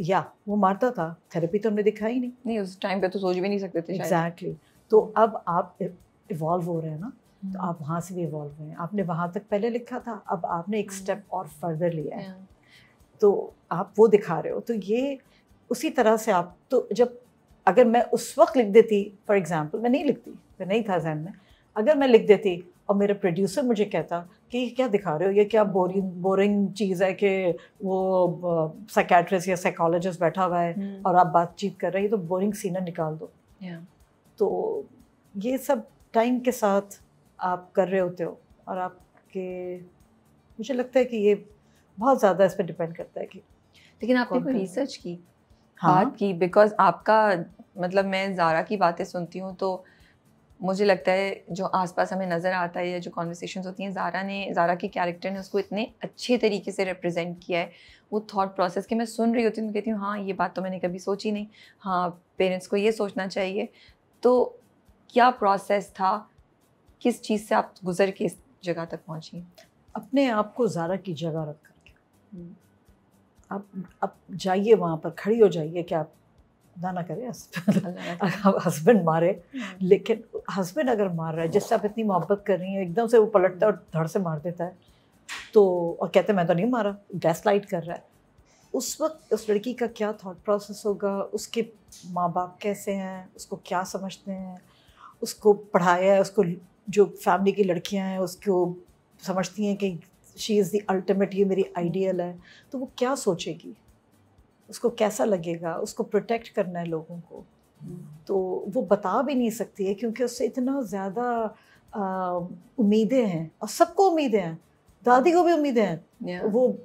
या वो मारता था। थेरेपी तो हमने दिखाई नहीं उस टाइम पे तो सोच भी नहीं सकते थे। एग्जैक्टली। तो अब आप इवॉल्व हो रहे हैं ना, तो आप वहाँ से भी इवॉल्व हुए हैं। आपने वहाँ तक पहले लिखा था, अब आपने एक स्टेप और फर्दर लिया है, तो आप वो दिखा रहे हो। तो ये उसी तरह से आप, तो जब अगर मैं उस वक्त लिख देती, फॉर एग्जांपल, मैं नहीं लिखती, मैं नहीं था जहन में, अगर मैं लिख देती और मेरा प्रोड्यूसर मुझे कहता कि ये क्या दिखा रहे हो, ये क्या बोरिंग चीज़ है कि वो साइकेट्रिस्ट या साइकोलॉजिस्ट बैठा हुआ है और आप बातचीत कर रहे हैं, तो बोरिंग सीना निकाल दो। तो ये सब टाइम के साथ आप कर रहे होते हो, और आपके, मुझे लगता है कि ये बहुत ज़्यादा इस पर डिपेंड करता है कि लेकिन आपने कोई रिसर्च की, बात की, बिकॉज आपका मतलब मैं ज़ारा की बातें सुनती हूँ तो मुझे लगता है जो आसपास हमें नज़र आता है या जो कॉन्वर्सेशंस होती हैं, ज़ारा की कैरेक्टर ने उसको इतने अच्छे तरीके से रिप्रेजेंट किया है। वो थॉट प्रोसेस के मैं सुन रही होती हूँ, कहती हूँ हाँ ये बात तो मैंने कभी सोची नहीं, हाँ पेरेंट्स को ये सोचना चाहिए। तो क्या प्रोसेस था, किस चीज़ से आप गुजर के इस जगह तक पहुँची? अपने आप को ज़ारा की जगह रख करके आप जाइए, वहाँ पर खड़ी हो जाइए कि आप ना करे हस्बैंड मारे, लेकिन हस्बैंड अगर मार रहा है, जिससे आप इतनी मोहब्बत कर रही हैं, एकदम से वो पलटता है और धड़ से मार देता है, तो और कहते हैं मैं तो नहीं मारा, गैस लाइट कर रहा है, उस वक्त उस लड़की का क्या थॉट प्रोसेस होगा, उसके माँ बाप कैसे हैं, उसको क्या समझते हैं, उसको पढ़ाया है, उसको जो फैमिली की लड़कियां हैं उसको समझती हैं कि शी इज़ द अल्टीमेट, ये मेरी आइडियल है, तो वो क्या सोचेगी, उसको कैसा लगेगा, उसको प्रोटेक्ट करना है लोगों को, तो वो बता भी नहीं सकती है क्योंकि उससे इतना ज़्यादा उम्मीदें हैं, और सबको उम्मीदें हैं, दादी को भी उम्मीदें हैं, वो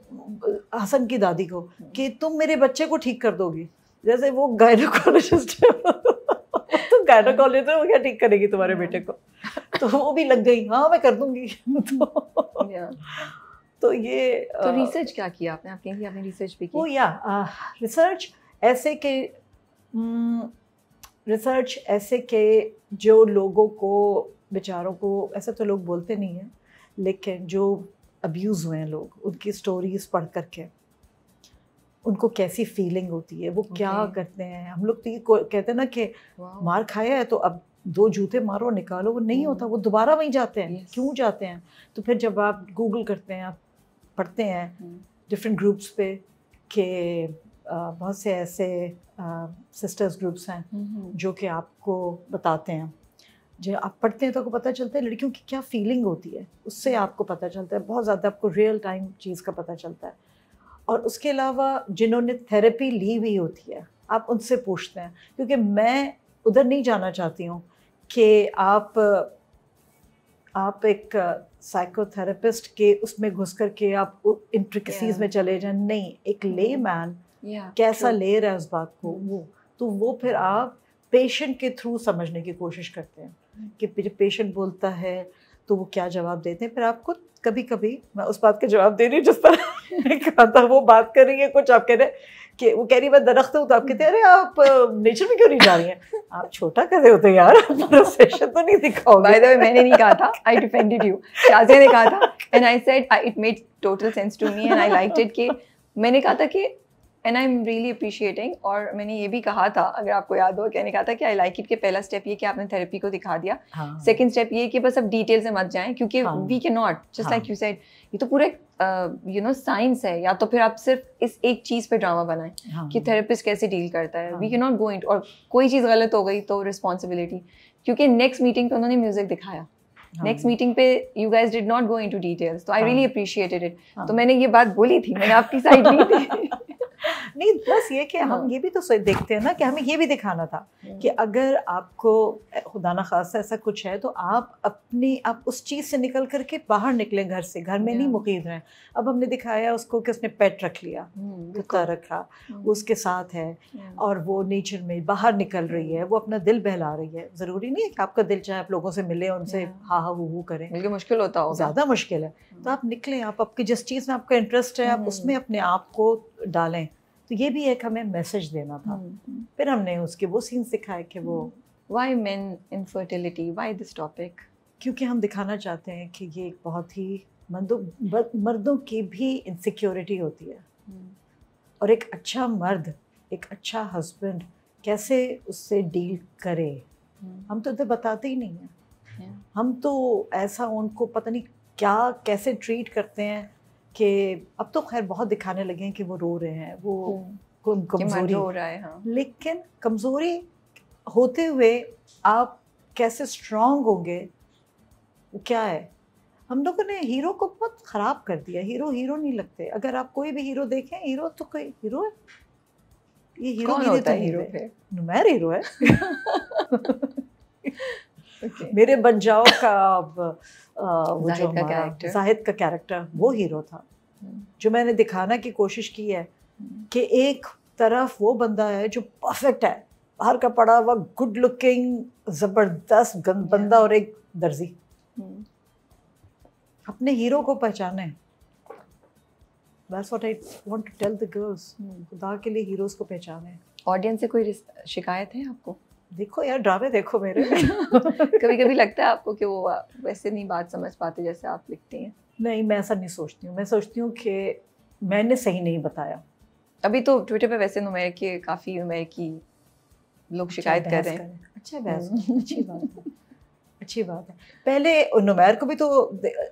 हसन की दादी को कि तुम मेरे बच्चे को ठीक कर दोगी, जैसे वो गायनोकोलॉजिस्ट है तो गायनोकोलॉजिस्ट वो क्या ठीक करेगी तुम्हारे बेटे को, तो वो भी लग गई, हाँ मैं कर दूंगी तो ये तो रिसर्च क्या किया आपने? आप कहेंगे आपने रिसर्च भी की? वो रिसर्च ऐसे के जो लोगों को, बेचारों को, ऐसा तो लोग बोलते नहीं हैं, लेकिन जो अब्यूज़ हुए हैं लोग, उनकी स्टोरीज पढ़ करके उनको कैसी फीलिंग होती है, वो क्या करते हैं। हम लोग तो ये कहते हैं ना कि मार खाया है तो अब 2 जूते मारो निकालो, वो नहीं होता, वो दोबारा वहीं जाते हैं। क्यों जाते हैं? तो फिर जब आप गूगल करते हैं, आप पढ़ते हैं डिफरेंट ग्रुप्स पे कि बहुत से ऐसे सिस्टर्स ग्रुप्स हैं जो कि आपको बताते हैं, जो आप पढ़ते हैं तो आपको पता चलता है लड़कियों की क्या फीलिंग होती है, उससे आपको पता चलता है, बहुत ज़्यादा आपको रियल टाइम चीज़ का पता चलता है। और उसके अलावा जिन्होंने थेरेपी ली हुई होती है, आप उनसे पूछते हैं, क्योंकि मैं उधर नहीं जाना चाहती हूँ कि आप एक साइकोथेरेपिस्ट के उसमें घुस कर के आप इंट्रिकसीज में चले जाएं। नहीं, एक ले मैन कैसा ले रहा है उस बात को वो, तो वो फिर आप पेशेंट के थ्रू समझने की कोशिश करते हैं कि पेशेंट बोलता है तो वो क्या जवाब देते हैं। फिर आपको कभी कभी मैं उस बात का जवाब दे रही हूँ जिस तरह कहा था, वो बात कर रही है कुछ, आप कह रहे कि वो कह रही मैं दरख्त हूँ, तो आप कहते हैं अरे आप नेचर में क्यों नहीं जा रही हैं, आप छोटा कर रहे होते यार, सेशन तो नहीं दिखाओगे। बाय द वे मैंने नहीं कहा था, आई डिफेंडेड यू, शाज़िया ने कहा था and I said it made total sense to me and I liked it कि मैंने कहा था कि and I am really appreciating, और मैंने ये भी कहा था, अगर आपको याद हो, मैंने कहा था कि आई लाइक इट कि पहला स्टेप ये कि आपने थेरेपी को दिखा दिया, सेकंड स्टेप ये कि बस अब डिटेल से मत जाएं, क्योंकि we can not, just like you said, ये तो पूरा यू नो साइंस है, या तो फिर आप सिर्फ इस एक चीज़ पे ड्रामा बनाएं कि थेरेपिस्ट कैसे डील करता है, we can not go into, और कोई चीज़ गलत हो गई तो रिस्पॉन्सिबिलिटी, क्योंकि नेक्स्ट मीटिंग पे उन्होंने म्यूजिक दिखाया, नेक्स्ट मीटिंग पे you guys did not go into details, तो आई रियली अप्रिशिएटेड इट। तो मैंने ये बात बोली थी, मैंने आपकी साइड ली थी। नहीं, बस ये कि हम ये भी तो देखते हैं ना कि हमें ये भी दिखाना था कि अगर आपको खुदा ना खास्ता ऐसा कुछ है तो आप उस चीज़ से निकल करके बाहर निकलें, घर से, घर में नहीं मुकीद रहें। अब हमने दिखाया उसको कि उसने पेट रख लिया, कुत्ता रखा, वो उसके साथ है और वो नेचर में बाहर निकल रही है, वो अपना दिल बहला रही है। ज़रूरी नहीं है कि आपका दिल चाहे आप लोगों से मिले, उनसे हा हा हू करें, बल्कि मुश्किल होता होगा, ज़्यादा मुश्किल है। तो आप निकलें, आप आपकी जिस चीज़ में आपका इंटरेस्ट है आप उसमें अपने आप को डालें। तो ये भी एक हमें मैसेज देना था। फिर हमने उसके वो सीन सिखाए कि वो why main infertility, why this topic, क्योंकि हम दिखाना चाहते हैं कि ये एक बहुत ही मर्दों की भी इनसिक्योरिटी होती है, और एक अच्छा मर्द, एक अच्छा हस्बैंड कैसे उससे डील करे, हम तो इधर बताते ही नहीं हैं। हम तो ऐसा उनको पता नहीं क्या कैसे ट्रीट करते हैं कि अब तो खैर बहुत दिखाने लगे हैं कि वो रो रहे हैं, वो कमजोरी हो रहा है, हाँ। लेकिन कमजोरी होते हुए आप कैसे स्ट्रांग होंगे, वो क्या है। हम लोगों ने हीरो को बहुत ख़राब कर दिया, हीरो नहीं लगते। अगर आप कोई भी हीरो देखें, हीरो तो कोई हीरो है, ये हीरो कौन होता है हीरो पे? नुमैर हीरो है। मेरे बन जाओ का वो जो हमारा जाहिद का कैरेक्टर, वो हीरो था। जो मैंने दिखाना की कोशिश की है कि एक तरफ वो बंदा है जो परफेक्ट है, बाहर का पड़ा हुआ गुड लुकिंग जबरदस्त बंदा, और एक दर्जी। अपने हीरो को पहचाने। That's what I want to tell the girls. खुदा के लिए हीरोज को पहचाने। ऑडियंस से कोई शिकायत है आपको? देखो यार, ड्रामे देखो मेरे। कभी कभी लगता है आपको कि वो वैसे नहीं बात समझ पाते जैसे आप लिखती हैं? नहीं, मैं ऐसा नहीं सोचती हूँ। मैं सोचती हूँ कि मैंने सही नहीं बताया। अभी तो ट्विटर पे वैसे नुमैर के काफ़ी नुमैर की लोग शिकायत कर रहे हैं। अच्छा बहस, अच्छी बात है, अच्छी बात है। पहले नुमैर को भी तो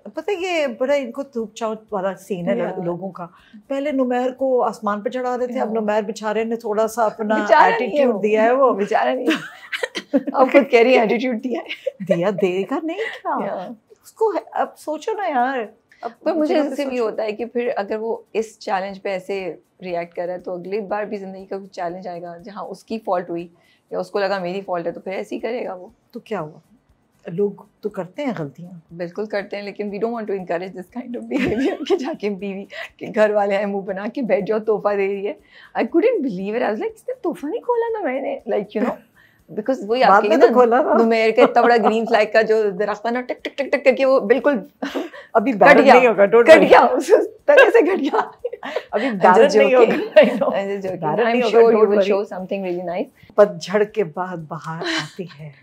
पता है, ये बड़ा इनको धूप छाँव वाला सीन है लोगों का। पहले नुमैर को आसमान पे चढ़ा रहे थे, अब नुमैर बेचारे ने थोड़ा सा अपना एटीट्यूड दिया है। वो बेचारा नहीं, अब खुद कह रही है एटीट्यूड दिया देगा नहीं क्या उसको। अब सोचो ना यार। पर मुझे इससे भी होता है कि फिर अगर वो इस चैलेंज पे ऐसे रिएक्ट कर रहा है तो अगली बार भी जिंदगी का कुछ चैलेंज आएगा जहाँ उसकी फॉल्ट हुई या उसको लगा मेरी फॉल्ट है, तो फिर ऐसे ही करेगा वो। तो क्या हुआ, लोग तो करते हैं गलतियाँ, बिल्कुल करते हैं, लेकिन we don't want to encourage this kind of behaviour कि जाके बीवी के घर वाले आए मुंह बना के बैठ जाओ, तोहफा दे रही है। I couldn't believe it, I was like इसने तोहफा नहीं खोला ना मैंने, लाइक यू नो, बिकॉज वही आपके ना नुमैर का इतना बड़ा ग्रीन फ्लैग का जो दरख्त था ना, टक टक टक टक करके वो बिल्कुल अभी कट गया उस तरह से घट गया। अभी बैलेंस नहीं होगा। I am sure you will show something really nice. पतझड़ के बाद बाहर आती है।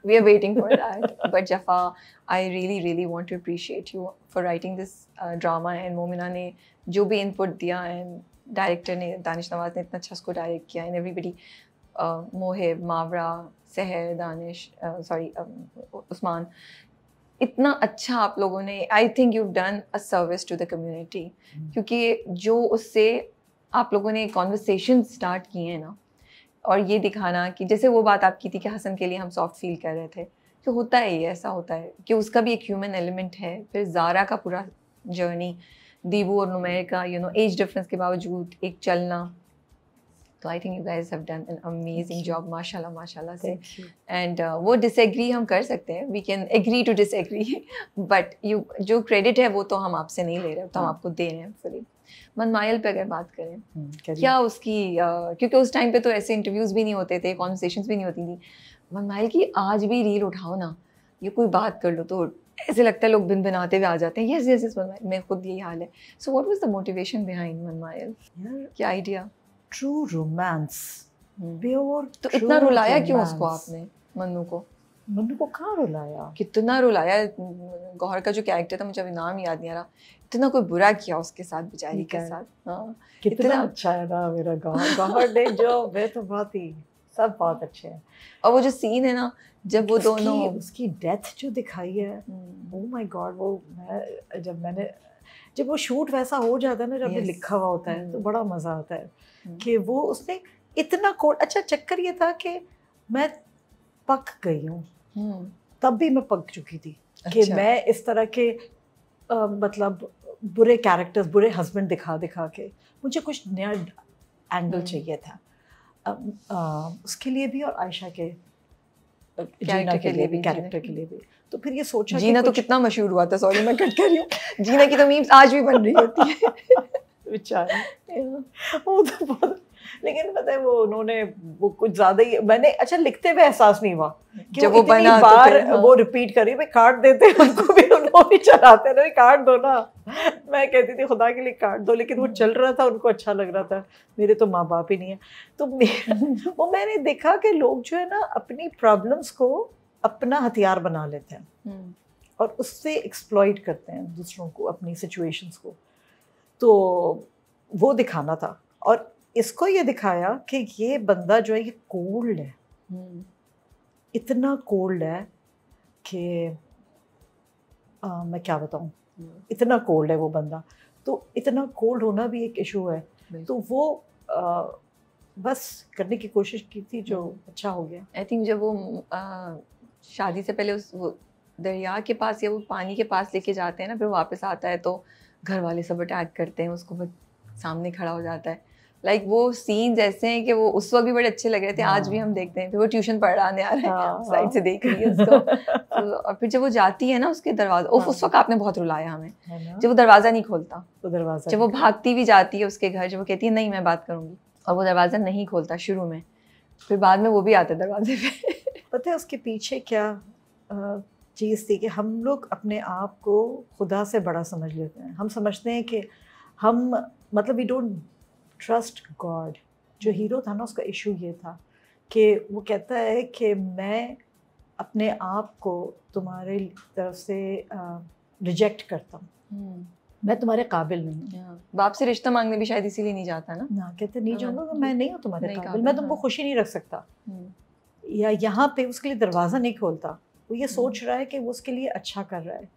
We are waiting for that. But Jafa, I really want to appreciate you for writing this drama, and Momina ने जो भी input दिया, and डायरेक्टर ने दानिश नवाज ने इतना अच्छा उसको डायरेक्ट किया, and everybody, मोहिब, मावरा, सहर, दानिश, उस्मान, इतना अच्छा आप लोगों ने, I think you done a service to the community, क्योंकि जो उससे आप लोगों ने कॉन्वर्सेशन स्टार्ट किए हैं ना, और ये दिखाना कि जैसे वो बात आपकी थी कि हसन के लिए हम सॉफ्ट फील कर रहे थे, कि होता है ये, ऐसा होता है कि उसका भी एक ह्यूमन एलिमेंट है। फिर ज़ारा का पूरा जर्नी, दीबू और नुमैर का, यू नो, एज डिफरेंस के बावजूद एक चलना, तो I think you guys have done an amazing job, माशाल्लाह माशाल्लाह से। Thank you. एंड वो डिसएग्री हम कर सकते हैं, we can agree to disagree, but you जो क्रेडिट है वो तो हम आपसे नहीं ले रहे, तो हम आपको दे रहे हैं फुली। मनमायल पे अगर बात करें, क्या उसकी क्योंकि उस टाइम पे तो ऐसे इंटरव्यूज़ भी नहीं होते थे, कॉन्वर्सेशंस भी नहीं होती थी। मनमायल की आज भी रील उठाओ ना, ये कोई बात कर लो तो ऐसे लगता है लोग बिन बनाते हुए आ जाते हैं, यस यस यस मनमायल, मैं खुद यही हाल है। So what was the motivation behind Mann Mayal, क्या आइडिया? True romance, pure. तो इतना रुलाया क्यों उसको आपने, मन्नू को? मन्नू को कहाँ रुलाया? कितना रुलाया? गौहर का जो कैरेक्टर था, मुझे अभी नाम याद नहीं आ रहा, इतना कोई बुरा किया उसके साथ, बेचारी के साथ। हाँ, कितना अच्छा है ना मेरा गौहर। गौहर ने जो, वे तो बहुत ही, सब बहुत अच्छे हैं। और वो जो सीन है ना, जब वो दोनों, उसकी डेथ जो दिखाई है, ओह माय गॉड, वो जब वो शूट वैसा हो जाता है ना, जब लिखा हुआ होता है तो बड़ा मजा आता है कि वो उसने इतना कोड। अच्छा, चक्कर ये था कि मैं पक गई हूँ, तब भी मैं पक चुकी थी कि मैं इस तरह के मतलब बुरे कैरेक्टर्स, बुरे हस्बैंड दिखा के मुझे कुछ नया एंगल चाहिए था, उसके लिए भी और आयशा के जीना के लिए भी, कैरेक्टर के लिए भी। तो फिर ये सोचा, जीना तो कितना मशहूर हुआ था, सॉरी मैं कट कर रही हूँ, जीना की तो मीम्स आज भी बन रही होती है बेचारी। वो तो बहुत, लेकिन पता है वो उन्होंने वो कुछ ज्यादा ही, मैंने अच्छा लिखते हुए एहसास नहीं हुआ कि जब वो बना बार तो वो रिपीट करी, भाई काट देते उनको भी, उनको भी चलाते ना, काट दो ना। मैं कहती थी खुदा के लिए काट दो, लेकिन वो चल रहा था, उनको अच्छा लग रहा था। मेरे तो माँ बाप ही नहीं है, तो वो मैंने देखा कि लोग जो है ना अपनी प्रॉब्लम्स को अपना हथियार बना लेते हैं और उससे एक्सप्लॉइट करते हैं दूसरों को, अपनी सिचुएशंस को। तो वो दिखाना था, और इसको ये दिखाया कि ये बंदा जो है ये कोल्ड है, इतना कोल्ड है कि मैं क्या बताऊँ, इतना कोल्ड है वो बंदा। तो इतना कोल्ड होना भी एक इशू है, तो वो बस करने की कोशिश की थी, जो अच्छा हो गया। आई थिंक जब वो शादी से पहले उस वो दरिया के पास या वो पानी के पास लेके जाते हैं ना, फिर वापस आता है तो घर वाले सब अटैक करते हैं उसको, वो सामने खड़ा हो जाता है। लाइक वो सीन्स ऐसे हैं कि वो उस वक्त भी बड़े अच्छे लग रहे थे, आज भी हम देखते हैं। फिर वो ट्यूशन पढ़ाने आ रहे हैं, साइड से देख रही है उसको। तो और फिर जब वो जाती है ना उसके दरवाजा, उस वक्त आपने बहुत रुलाया हमें, जब वो दरवाज़ा नहीं खोलता, जब वो भागती भी जाती है उसके घर, जब वो कहती है नहीं मैं बात करूँगी, और वो दरवाज़ा नहीं खोलता शुरू में, फिर बाद में वो भी आता है दरवाजे पे। पता है उसके पीछे क्या चीज़ थी कि हम लोग अपने आप को खुदा से बड़ा समझ लेते हैं। हम समझते हैं कि हम, मतलब वी डोंट ट्रस्ट गॉड। जो हीरो था ना, उसका इशू ये था कि वो कहता है कि मैं अपने आप को तुम्हारे तरफ से रिजेक्ट करता हूँ, मैं तुम्हारे काबिल नहीं हूँ। बाप से रिश्ता मांगने भी शायद इसीलिए नहीं जाता ना, कहते नहीं जाऊँगा, मैं नहीं हूँ तुम्हारे काबिल, मैं तुमको खुशी नहीं रख सकता, या यहाँ पे उसके लिए दरवाज़ा नहीं खोलता। वो ये सोच रहा है कि वो उसके लिए अच्छा कर रहा है।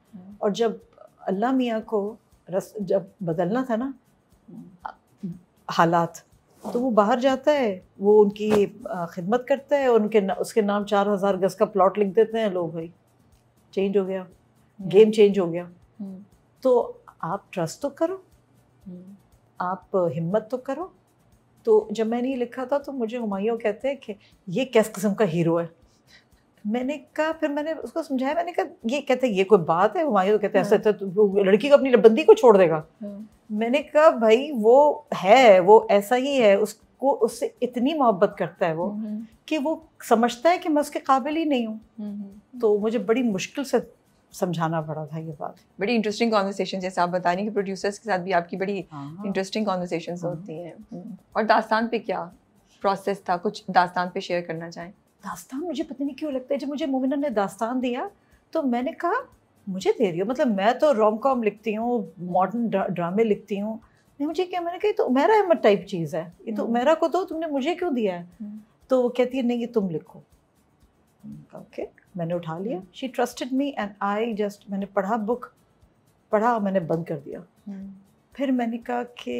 और जब अल्लाह मियाँ को जब बदलना था ना हालात, तो वो बाहर जाता है, वो उनकी खिदमत करता है, उसके नाम 4000 गज का प्लॉट लिख देते हैं लोग, भाई चेंज हो गया, गेम चेंज हो गया। तो आप ट्रस्ट तो करो, आप हिम्मत तो करो। तो जब मैंने ये लिखा था तो मुझे हुमायूं कहते हैं कि ये किस किस्म का हीरो है। मैंने कहा, फिर मैंने उसको समझाया, मैंने कहा ये कहते ये कोई बात है? हुमायूं कहते ऐसा तो लड़की को अपनी बंदी को छोड़ देगा। मैंने कहा भाई वो है, वो ऐसा ही है, उसको उससे इतनी मोहब्बत करता है वो कि वो समझता है कि मैं उसके काबिल ही नहीं हूँ। तो मुझे बड़ी मुश्किल से समझाना पड़ा था ये बात। बड़ी इंटरेस्टिंग कॉन्वर्सेशन, जैसे आप बता रही हैं कि प्रोड्यूसर्स के साथ भी आपकी बड़ी इंटरेस्टिंग कॉन्वर्सेशंस होती हैं। और दास्तान पे क्या प्रोसेस था, कुछ दास्तान पे शेयर करना चाहें? दास्तान मुझे पता नहीं क्यों लगता है, जब मुझे मोमिना ने दास्तान दिया तो मैंने कहा मुझे दे रही हो, मतलब मैं तो रोम कॉम लिखती हूँ, मॉडर्न ड्रामे लिखती हूँ, नहीं मुझे क्या, मैंने कहा तो उमैरा अहमद टाइप चीज़ है, ये तो उमैरा को दो, तुमने मुझे क्यों दिया है? तो वो कहती है नहीं ये तुम लिखो। ओके, मैंने उठा लिया, she trusted me and I just, मैंने बुक पढ़ा, मैंने बंद कर दिया। फिर मैंने कहा कि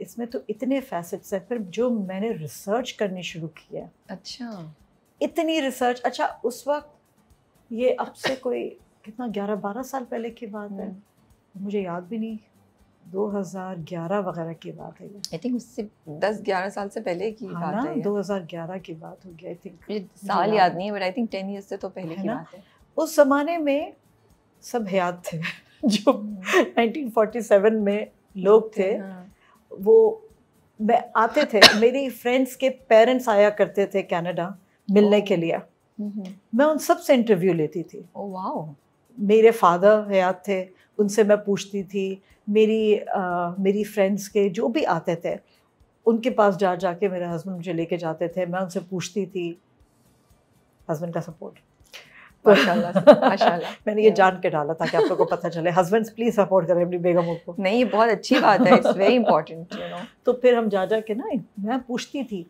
इसमें तो इतने फैसेट्स हैं, फिर जो मैंने रिसर्च करनी शुरू की है। अच्छा, इतनी रिसर्च। अच्छा उस वक्त ये अब से कोई कितना 11-12 साल पहले की बात है, मुझे याद भी नहीं, 2011 वगैरह की बात है ये। आई थिंक उससे 10-11 साल से पहले की हाँ बात ना, है ये। 2011 की बात होगी आई थिंक। मुझे साल याद नहीं है, बट आई थिंक 10 ईयर्स से तो पहले है की ना? बात है। उस जमाने में सब हयात थे जो 1947 में लोग थे। हाँ। वो मैं आते थे, मेरी फ्रेंड्स के पेरेंट्स आया करते थे कनाडा मिलने के लिए। मैं उन सब से इंटरव्यू लेती थी। Oh wow. मेरे फादर हयात थे, उनसे मैं पूछती थी। मेरी फ्रेंड्स के जो भी आते थे उनके पास जाके मेरे हस्बैंड मुझे लेके जाते थे, मैं उनसे पूछती थी। हस्बैंड का सपोर्ट माशाल्लाह। मैंने ये जान के डाला ताकि आप लोगों को पता चले, हस्बैंड्स प्लीज सपोर्ट करें अपनी बेगमों को। नहीं, ये बहुत अच्छी बात है, it's very important you know. तो फिर हम जा के ना मैं पूछती थी।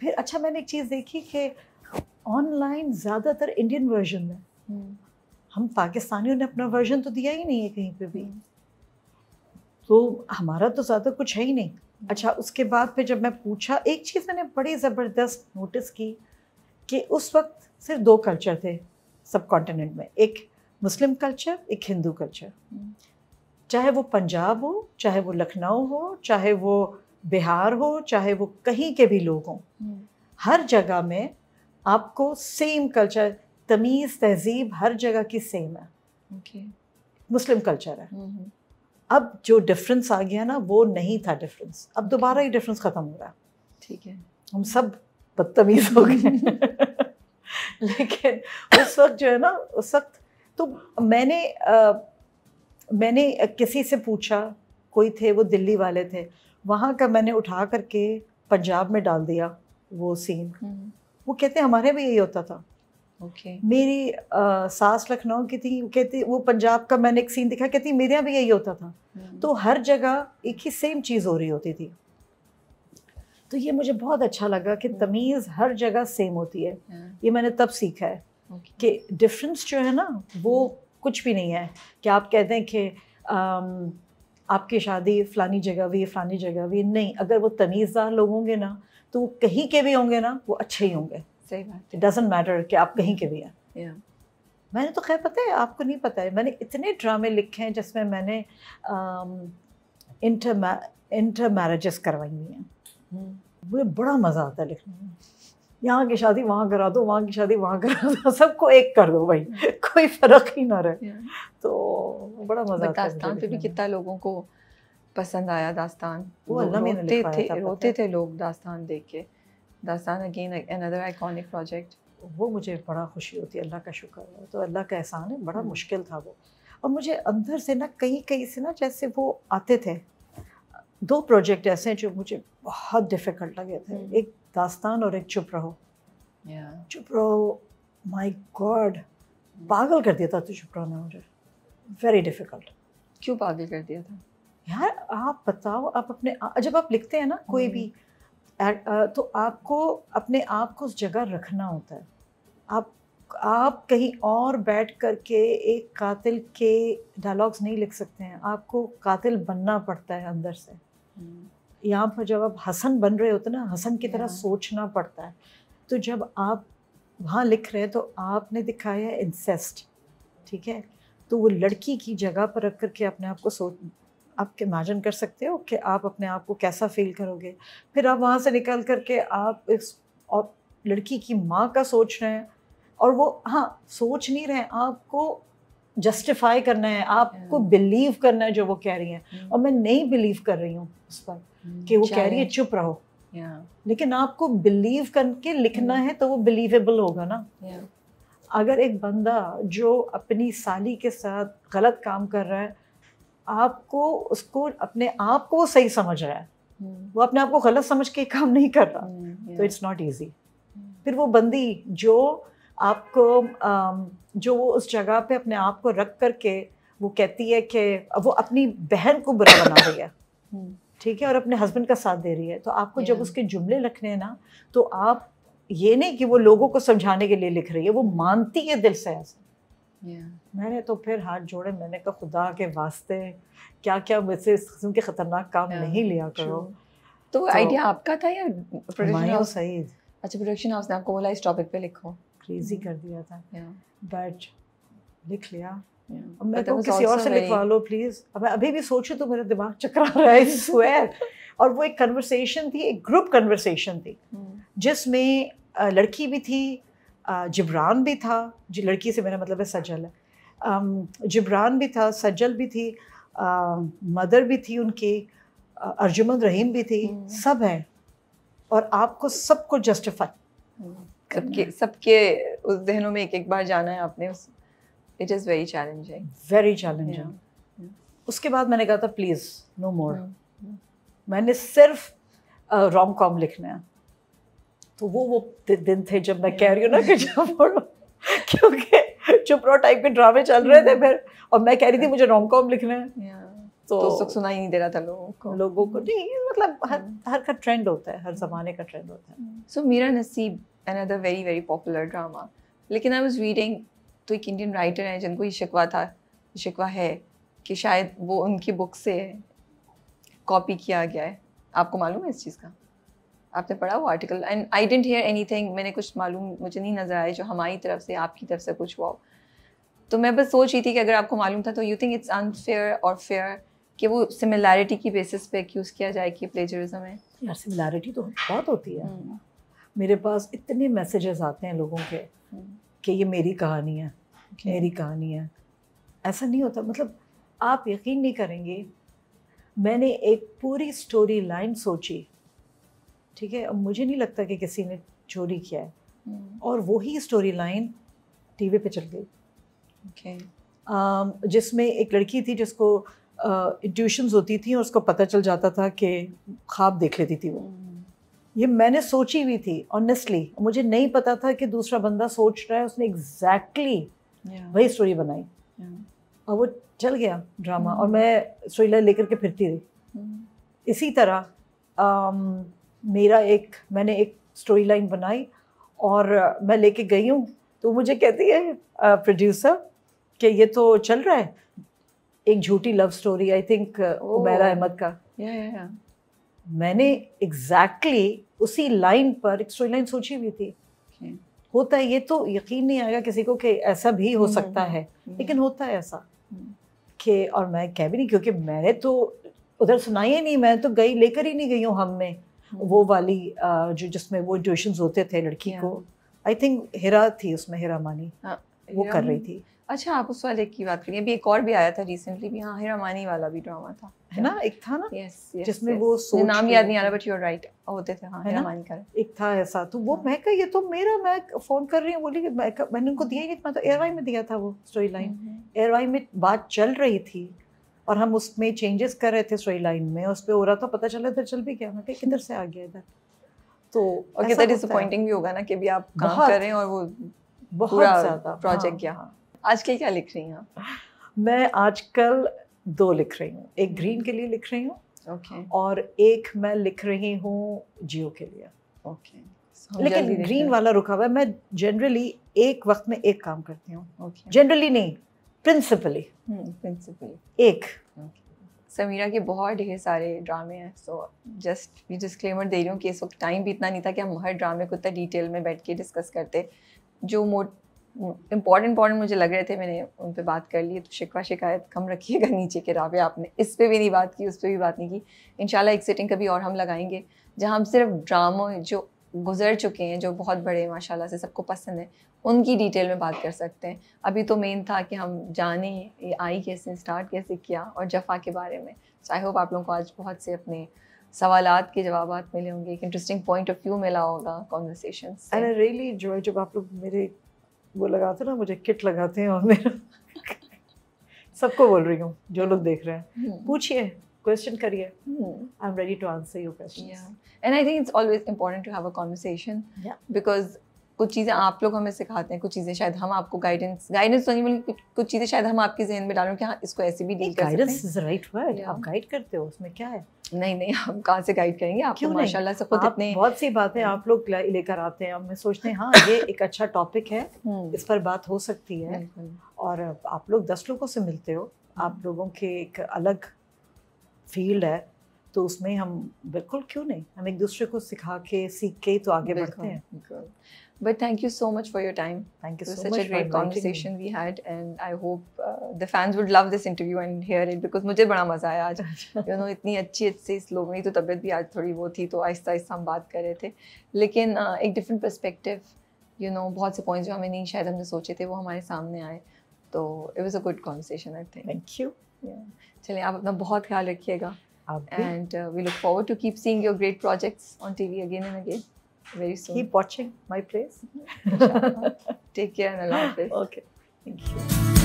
फिर अच्छा मैंने एक चीज़ देखी कि ऑनलाइन ज़्यादातर इंडियन वर्जन में, हम पाकिस्तानियों ने अपना वर्जन तो दिया ही नहीं है कहीं पे भी, तो हमारा तो ज़्यादा कुछ है ही नहीं। अच्छा उसके बाद फिर जब मैं पूछा, एक चीज़ मैंने बड़ी ज़बरदस्त नोटिस की कि उस वक्त सिर्फ 2 कल्चर थे सब कॉन्टिनेंट में, एक मुस्लिम कल्चर, एक हिंदू कल्चर। चाहे वो पंजाब हो, चाहे वो लखनऊ हो, चाहे वो बिहार हो, चाहे वो कहीं के भी लोग हों, हर जगह में आपको सेम कल्चर, तमीज़, तहजीब हर जगह की सेम है। मुस्लिम कल्चर है। अब जो डिफरेंस आ गया ना, वो नहीं था डिफरेंस, अब दोबारा ही डिफरेंस ख़त्म हो रहा है। ठीक है, हम सब बदतमीज़ हो गए लेकिन उस वक्त जो है ना, उस वक्त तो मैंने किसी से पूछा, कोई थे वो दिल्ली वाले थे, वहाँ का मैंने उठा करके पंजाब में डाल दिया वो सीन। वो कहते हमारे भी यही होता था। मेरी सास लखनऊ की थी, कहती वो पंजाब का, मैंने एक सीन दिखा, कहती मेरे यहाँ भी यही होता था। तो हर जगह एक ही सेम चीज़ हो रही होती थी। तो ये मुझे बहुत अच्छा लगा कि तमीज़ हर जगह सेम होती है। ये मैंने तब सीखा है कि डिफरेंस जो है ना, वो कुछ भी नहीं है कि आप कहते हैं कि आपकी शादी फ़लानी जगह भी, फ़लानी जगह भी नहीं। अगर वो तमीज़दार लोग होंगे ना, तो वो कहीं के भी होंगे ना, वो अच्छे ही होंगे। सही बात। इट डजंट मैटर कि आप कहीं के भी हैं। मैंने तो खैर पता है, आपको नहीं पता है, मैंने इतने ड्रामे लिखे हैं जिसमें मैंने इंटर मैरिजेस करवाई हैं। मुझे बड़ा मज़ा आता है लिखने में। यहाँ की शादी वहाँ करा दो, वहाँ की शादी वहाँ करा दो, सबको एक कर दो भाई, कोई फ़र्क ही ना रहे। तो बड़ा मज़ा आता है। दास्तान पे भी कितना लोगों को पसंद आया दास्तान। वो अल्लाह ने लिखवाया था, रोते थे लोग दास्तान देख के। दास्तान अगेन अनदर आइकॉनिक प्रोजेक्ट। वो मुझे बड़ा खुशी होती है, अल्लाह का शुक्र है, तो अल्लाह का एहसान है। बड़ा मुश्किल था वो, और मुझे अंदर से ना कहीं से ना, जैसे वो आते थे 2 प्रोजेक्ट ऐसे हैं जो मुझे बहुत डिफ़िकल्ट लगे थे। एक दास्तान और एक चुप रहो। चुप रहो, माय गॉड, पागल कर दिया था तो चुप रहो ने मुझे। Very difficult. क्यों पागल कर दिया था यार? आप बताओ, आप अपने जब आप लिखते हैं ना कोई भी, तो आपको अपने आप को उस जगह रखना होता है। आप कहीं और बैठ करके एक कातिल के डायलॉग्स नहीं लिख सकते हैं, आपको कातिल बनना पड़ता है अंदर से। यहाँ पर जब आप हसन बन रहे होते ना, हसन की तरह सोचना पड़ता है। तो जब आप वहाँ लिख रहे हैं तो आपने दिखाया है इंसेस्ट, ठीक है, तो वो लड़की की जगह पर रख करके अपने आप को आप इमेजिन कर सकते हो कि आप अपने आप को कैसा फील करोगे। फिर आप वहाँ से निकल करके आप इस और लड़की की माँ का सोच रहे हैं, और वो सोच नहीं रहे हैं, आपको जस्टिफाई करना है, आपको बिलीव करना है जो वो कह रही हैं। और मैं नहीं बिलीव कर रही हूँ उस पर कि वो कह रही है चुप रहो, लेकिन आपको बिलीव करके लिखना है तो वो बिलीवेबल होगा ना। अगर एक बंदा जो अपनी साली के साथ गलत काम कर रहा है, आपको उसको अपने आप को सही समझ रहा है, वो अपने आप को गलत समझ के काम नहीं कर रहा, तो इट्स नॉट ईजी। फिर वो बंदी जो आपको जो वो उस जगह पे अपने आप को रख करके वो कहती है कि वो अपनी बहन को बुरा बना रही है, ठीक है, और अपने हस्बैंड का साथ दे रही है, तो आपको जब उसके जुमले लिखने हैं ना, तो आप ये नहीं कि वो लोगों को समझाने के लिए लिख रही है, वो मानती है दिल से ऐसा। मैंने तो फिर हाथ जोड़े, मैंने कहा खुदा के वास्ते क्या क्या मुझसे इस किस्म के ख़तरनाक काम नहीं लिया करो। तो आइडिया आपका था या प्रोडक्शन हाउस? सही। अच्छा, प्रोडक्शन हाउस ने आपको बोला इस टॉपिक पे लिखो? क्रेजी कर दिया था, बट लिख लिया। अब मैं कहूँ किसी और से लिखवा लो प्लीज। अब मैं अभी भी सोचूं तो मेरा दिमाग चकरा रहा है, I swear। और वो एक कन्वर्सेशन थी, एक ग्रुप कन्वर्सेशन थी जिसमें लड़की भी थी, जिब्रान भी था, जो लड़की से मेरा मतलब है सजल है, जिब्रान भी था, सजल भी थी, मदर भी थी उनकी, अर्जुमंद रहीम भी थी, सब हैं। और आपको सबको जस्टिफाई सबके उस जहनों में एक बार जाना है आपने, उस it is very challenging, very challenging. उसके बाद मैंने कहा था प्लीज़ नो मोर, मैंने सिर्फ रोम कॉम लिखना है। तो वो दिन थे जब मैं कह रही हूँ ना कि जब क्योंकि चुप रहो टाइप के ड्रामे चल रहे थे फिर, और मैं कह रही थी मुझे रोम कॉम लिखना है। तो सुख सुनाई नहीं दे रहा था लोगों को नहीं, मतलब हर का ट्रेंड होता है, हर ज़माने का ट्रेंड होता है। सो मीरा नसीब, another very very popular drama, लेकिन आई वाज रीडिंग तो एक इंडियन राइटर है जिनको ये शिकवा है कि शायद वो उनकी बुक से कॉपी किया गया है। आपको मालूम है इस चीज़ का? आपने पढ़ा वो article? And I didn't hear anything, मैंने कुछ मालूम मुझे नहीं नज़र आया जो हमारी तरफ से आपकी तरफ से कुछ हुआ। तो मैं बस सोच रही थी कि अगर आपको मालूम था तो यू थिंक इट्स अनफेयर और फेयर कि वो सिमिलैरिटी की बेसिस पे एक्यूज़ किया जाए कि प्लेजरिज्म है? यार सिमिलैरिटी तो बहुत होती है। मेरे पास इतने मैसेजेस आते हैं लोगों के कि ये मेरी कहानी है, मेरी कहानी है। ऐसा नहीं होता, मतलब आप यकीन नहीं करेंगे, मैंने एक पूरी स्टोरी लाइन सोची, ठीक है, अब मुझे नहीं लगता कि किसी ने चोरी किया है, और वही स्टोरी लाइन टीवी पे चल गई। जिसमें एक लड़की थी जिसको इंट्यूशंस होती थी और उसको पता चल जाता था कि ख्वाब देख लेती थी वो। ये मैंने सोची हुई थी ऑनेस्टली, मुझे नहीं पता था कि दूसरा बंदा सोच रहा है, उसने एग्जैक्टली वही स्टोरी बनाई और वो चल गया ड्रामा, और मैं स्टोरी लाइन लेकर के फिरती रही। इसी तरह मैंने एक स्टोरी लाइन बनाई और मैं लेके गई हूँ, तो मुझे कहती है प्रोड्यूसर कि ये तो चल रहा है, एक झूठी love story, I think Umaira Ahmed का। मैंने एग्जैक्टली उसी लाइन पर एक स्टोरी लाइन सोची हुई थी। होता है, ये तो यकीन नहीं आएगा किसी को कि ऐसा भी हो सकता है, लेकिन होता है ऐसा कि, और मैं कह भी नहीं, क्योंकि मैंने तो उधर सुनाई ही नहीं, मैं तो गई लेकर ही नहीं गई हूँ। हम में वो वाली जो जिसमें वो ट्यूशंस होते थे लड़की को, आई थिंक हिरा थी उसमें, हिरा मानी वो कर रही थी। अच्छा, आप उस वाले की बात करिए, अभी एक और भी आया था रिसेंटली भी, हाँ, हिरा मानी वाला भी ड्रामा था, है ना? एक था ना, जिसमें yes. वो सोच, नाम याद नहीं आ रहा, बट यू आर राइट, होते थे, हाँ, हिरा मानी का एक था ऐसा। तो वो मैं कहा ये तो मेरा, मैं फ़ोन कर रही हूँ, बोली मैंने उनको दिया ही नहीं, मैं तो एयरवाई में दिया था वो स्टोरी लाइन। एयरवाई में बात चल रही थी और हम उसमें चेंजेस कर रहे थे स्टोरी लाइन में, उस पर हो रहा था, पता चला इधर चल भी गया, मैं कहा किधर से आ गया इधर। तो और कितना डिसअपॉइंटिंग भी होगा ना कि भी आप काम कर रहे हैं और वो बहुत ज़्यादा प्रोजेक्ट गया। आजकल क्या लिख रही हैं आप? मैं आजकल 2 लिख रही हूँ, एक ग्रीन के लिए लिख रही हूँ, और एक मैं लिख रही हूँ जियो के लिए। लेकिन ग्रीन वाला रुका हुआ है। मैं जनरली एक वक्त में एक काम करती हूँ, जनरली नहीं, प्रिंसिपली एक। समीरा के बहुत ढेर सारे ड्रामे हैं, सो जस्ट ये डिस्क्लेमर दे रही हूँ कि इस वक्त टाइम भी इतना नहीं था कि हम हर ड्रामे को इतना डिटेल में बैठ के डिस्कस करते। जो इम्पॉर्टेंट मुझे लग रहे थे मैंने उन पे बात कर ली। तो शिकायत कम रखिएगा नीचे के रावे, आपने इस पे भी नहीं बात की, उस पर भी बात नहीं की। इंशाल्लाह एक सिटिंग कभी और हम लगाएंगे जहाँ हम सिर्फ ड्रामों जो गुजर चुके हैं, जो बहुत बड़े माशाल्लाह से सबको पसंद है, उनकी डिटेल में बात कर सकते हैं। अभी तो मेन था कि हम जाने ये आई कैसे, स्टार्ट कैसे किया, और जफ़ा के बारे में। सो आई होप आप लोगों को आज बहुत से अपने सवालात के जवाबात मिले होंगे, एक इंटरेस्टिंग पॉइंट ऑफ व्यू मिला होगा कॉन्वर्सेशन से। एंड आई रियली एंजॉय जब आप लोग मेरे वो लगाते ना, मुझे किट लगाते हैं, और मेरा सबको बोल रही हूँ जो लोग देख रहे हैं, पूछिए, क्वेश्चन करिए, I am ready to answer your questions. And I think it's always important to have a conversation, because कुछ चीज़ें आप लोग हमें सिखाते हैं, कुछ चीज़ें शायद हम आपको गाइडेंस तो नहीं मिली, कुछ चीज़ें शायद हम आपके जहन में डालें कि हाँ इसको ऐसे भी डील कर सकते हैं। Guidance is the right word. आप गाइड करते हो, उसमें क्या है? नहीं, हम कहाँ से गाइड करेंगे आपको? माशाल्लाह से खुद इतने बहुत सी बातें आप लोग लेकर आते हैं, हम सोचते हैं हाँ ये एक अच्छा टॉपिक है, इस पर बात हो सकती है, और आप लोग 10 लोगों से मिलते हो, आप लोगों के एक अलग फील्ड है, तो उसमें हम बिल्कुल क्यों नहीं, हम एक दूसरे को सिखा के सीख के तो आगे बढ़ते हैं। But thank you so much for your time. Thank you It was so such much a for great inviting conversation me. we had, and I hope the fans would love this interview and hear it because मुझे बड़ा मज़ा आया आज। You know, इतनी अच्छी slow में तो तबीयत भी आज थोड़ी वो थी, तो आहिस्ता आहिस्ता हम बात कर रहे थे, लेकिन एक डिफरेंट पर्सपेक्टिव, you know, बहुत से पॉइंट्स जो हमें नहीं शायद हमने सोचे थे वो हमारे सामने आए, तो it was a good conversation, I think. Thank you. Yeah. चलिए, आप अपना बहुत ख्याल रखिएगा, आप भी। and we look forward to keep seeing your great projects on TV again and again. Very soon. Keep watching my place. Take care and Allah Hafiz. Okay. Thank you.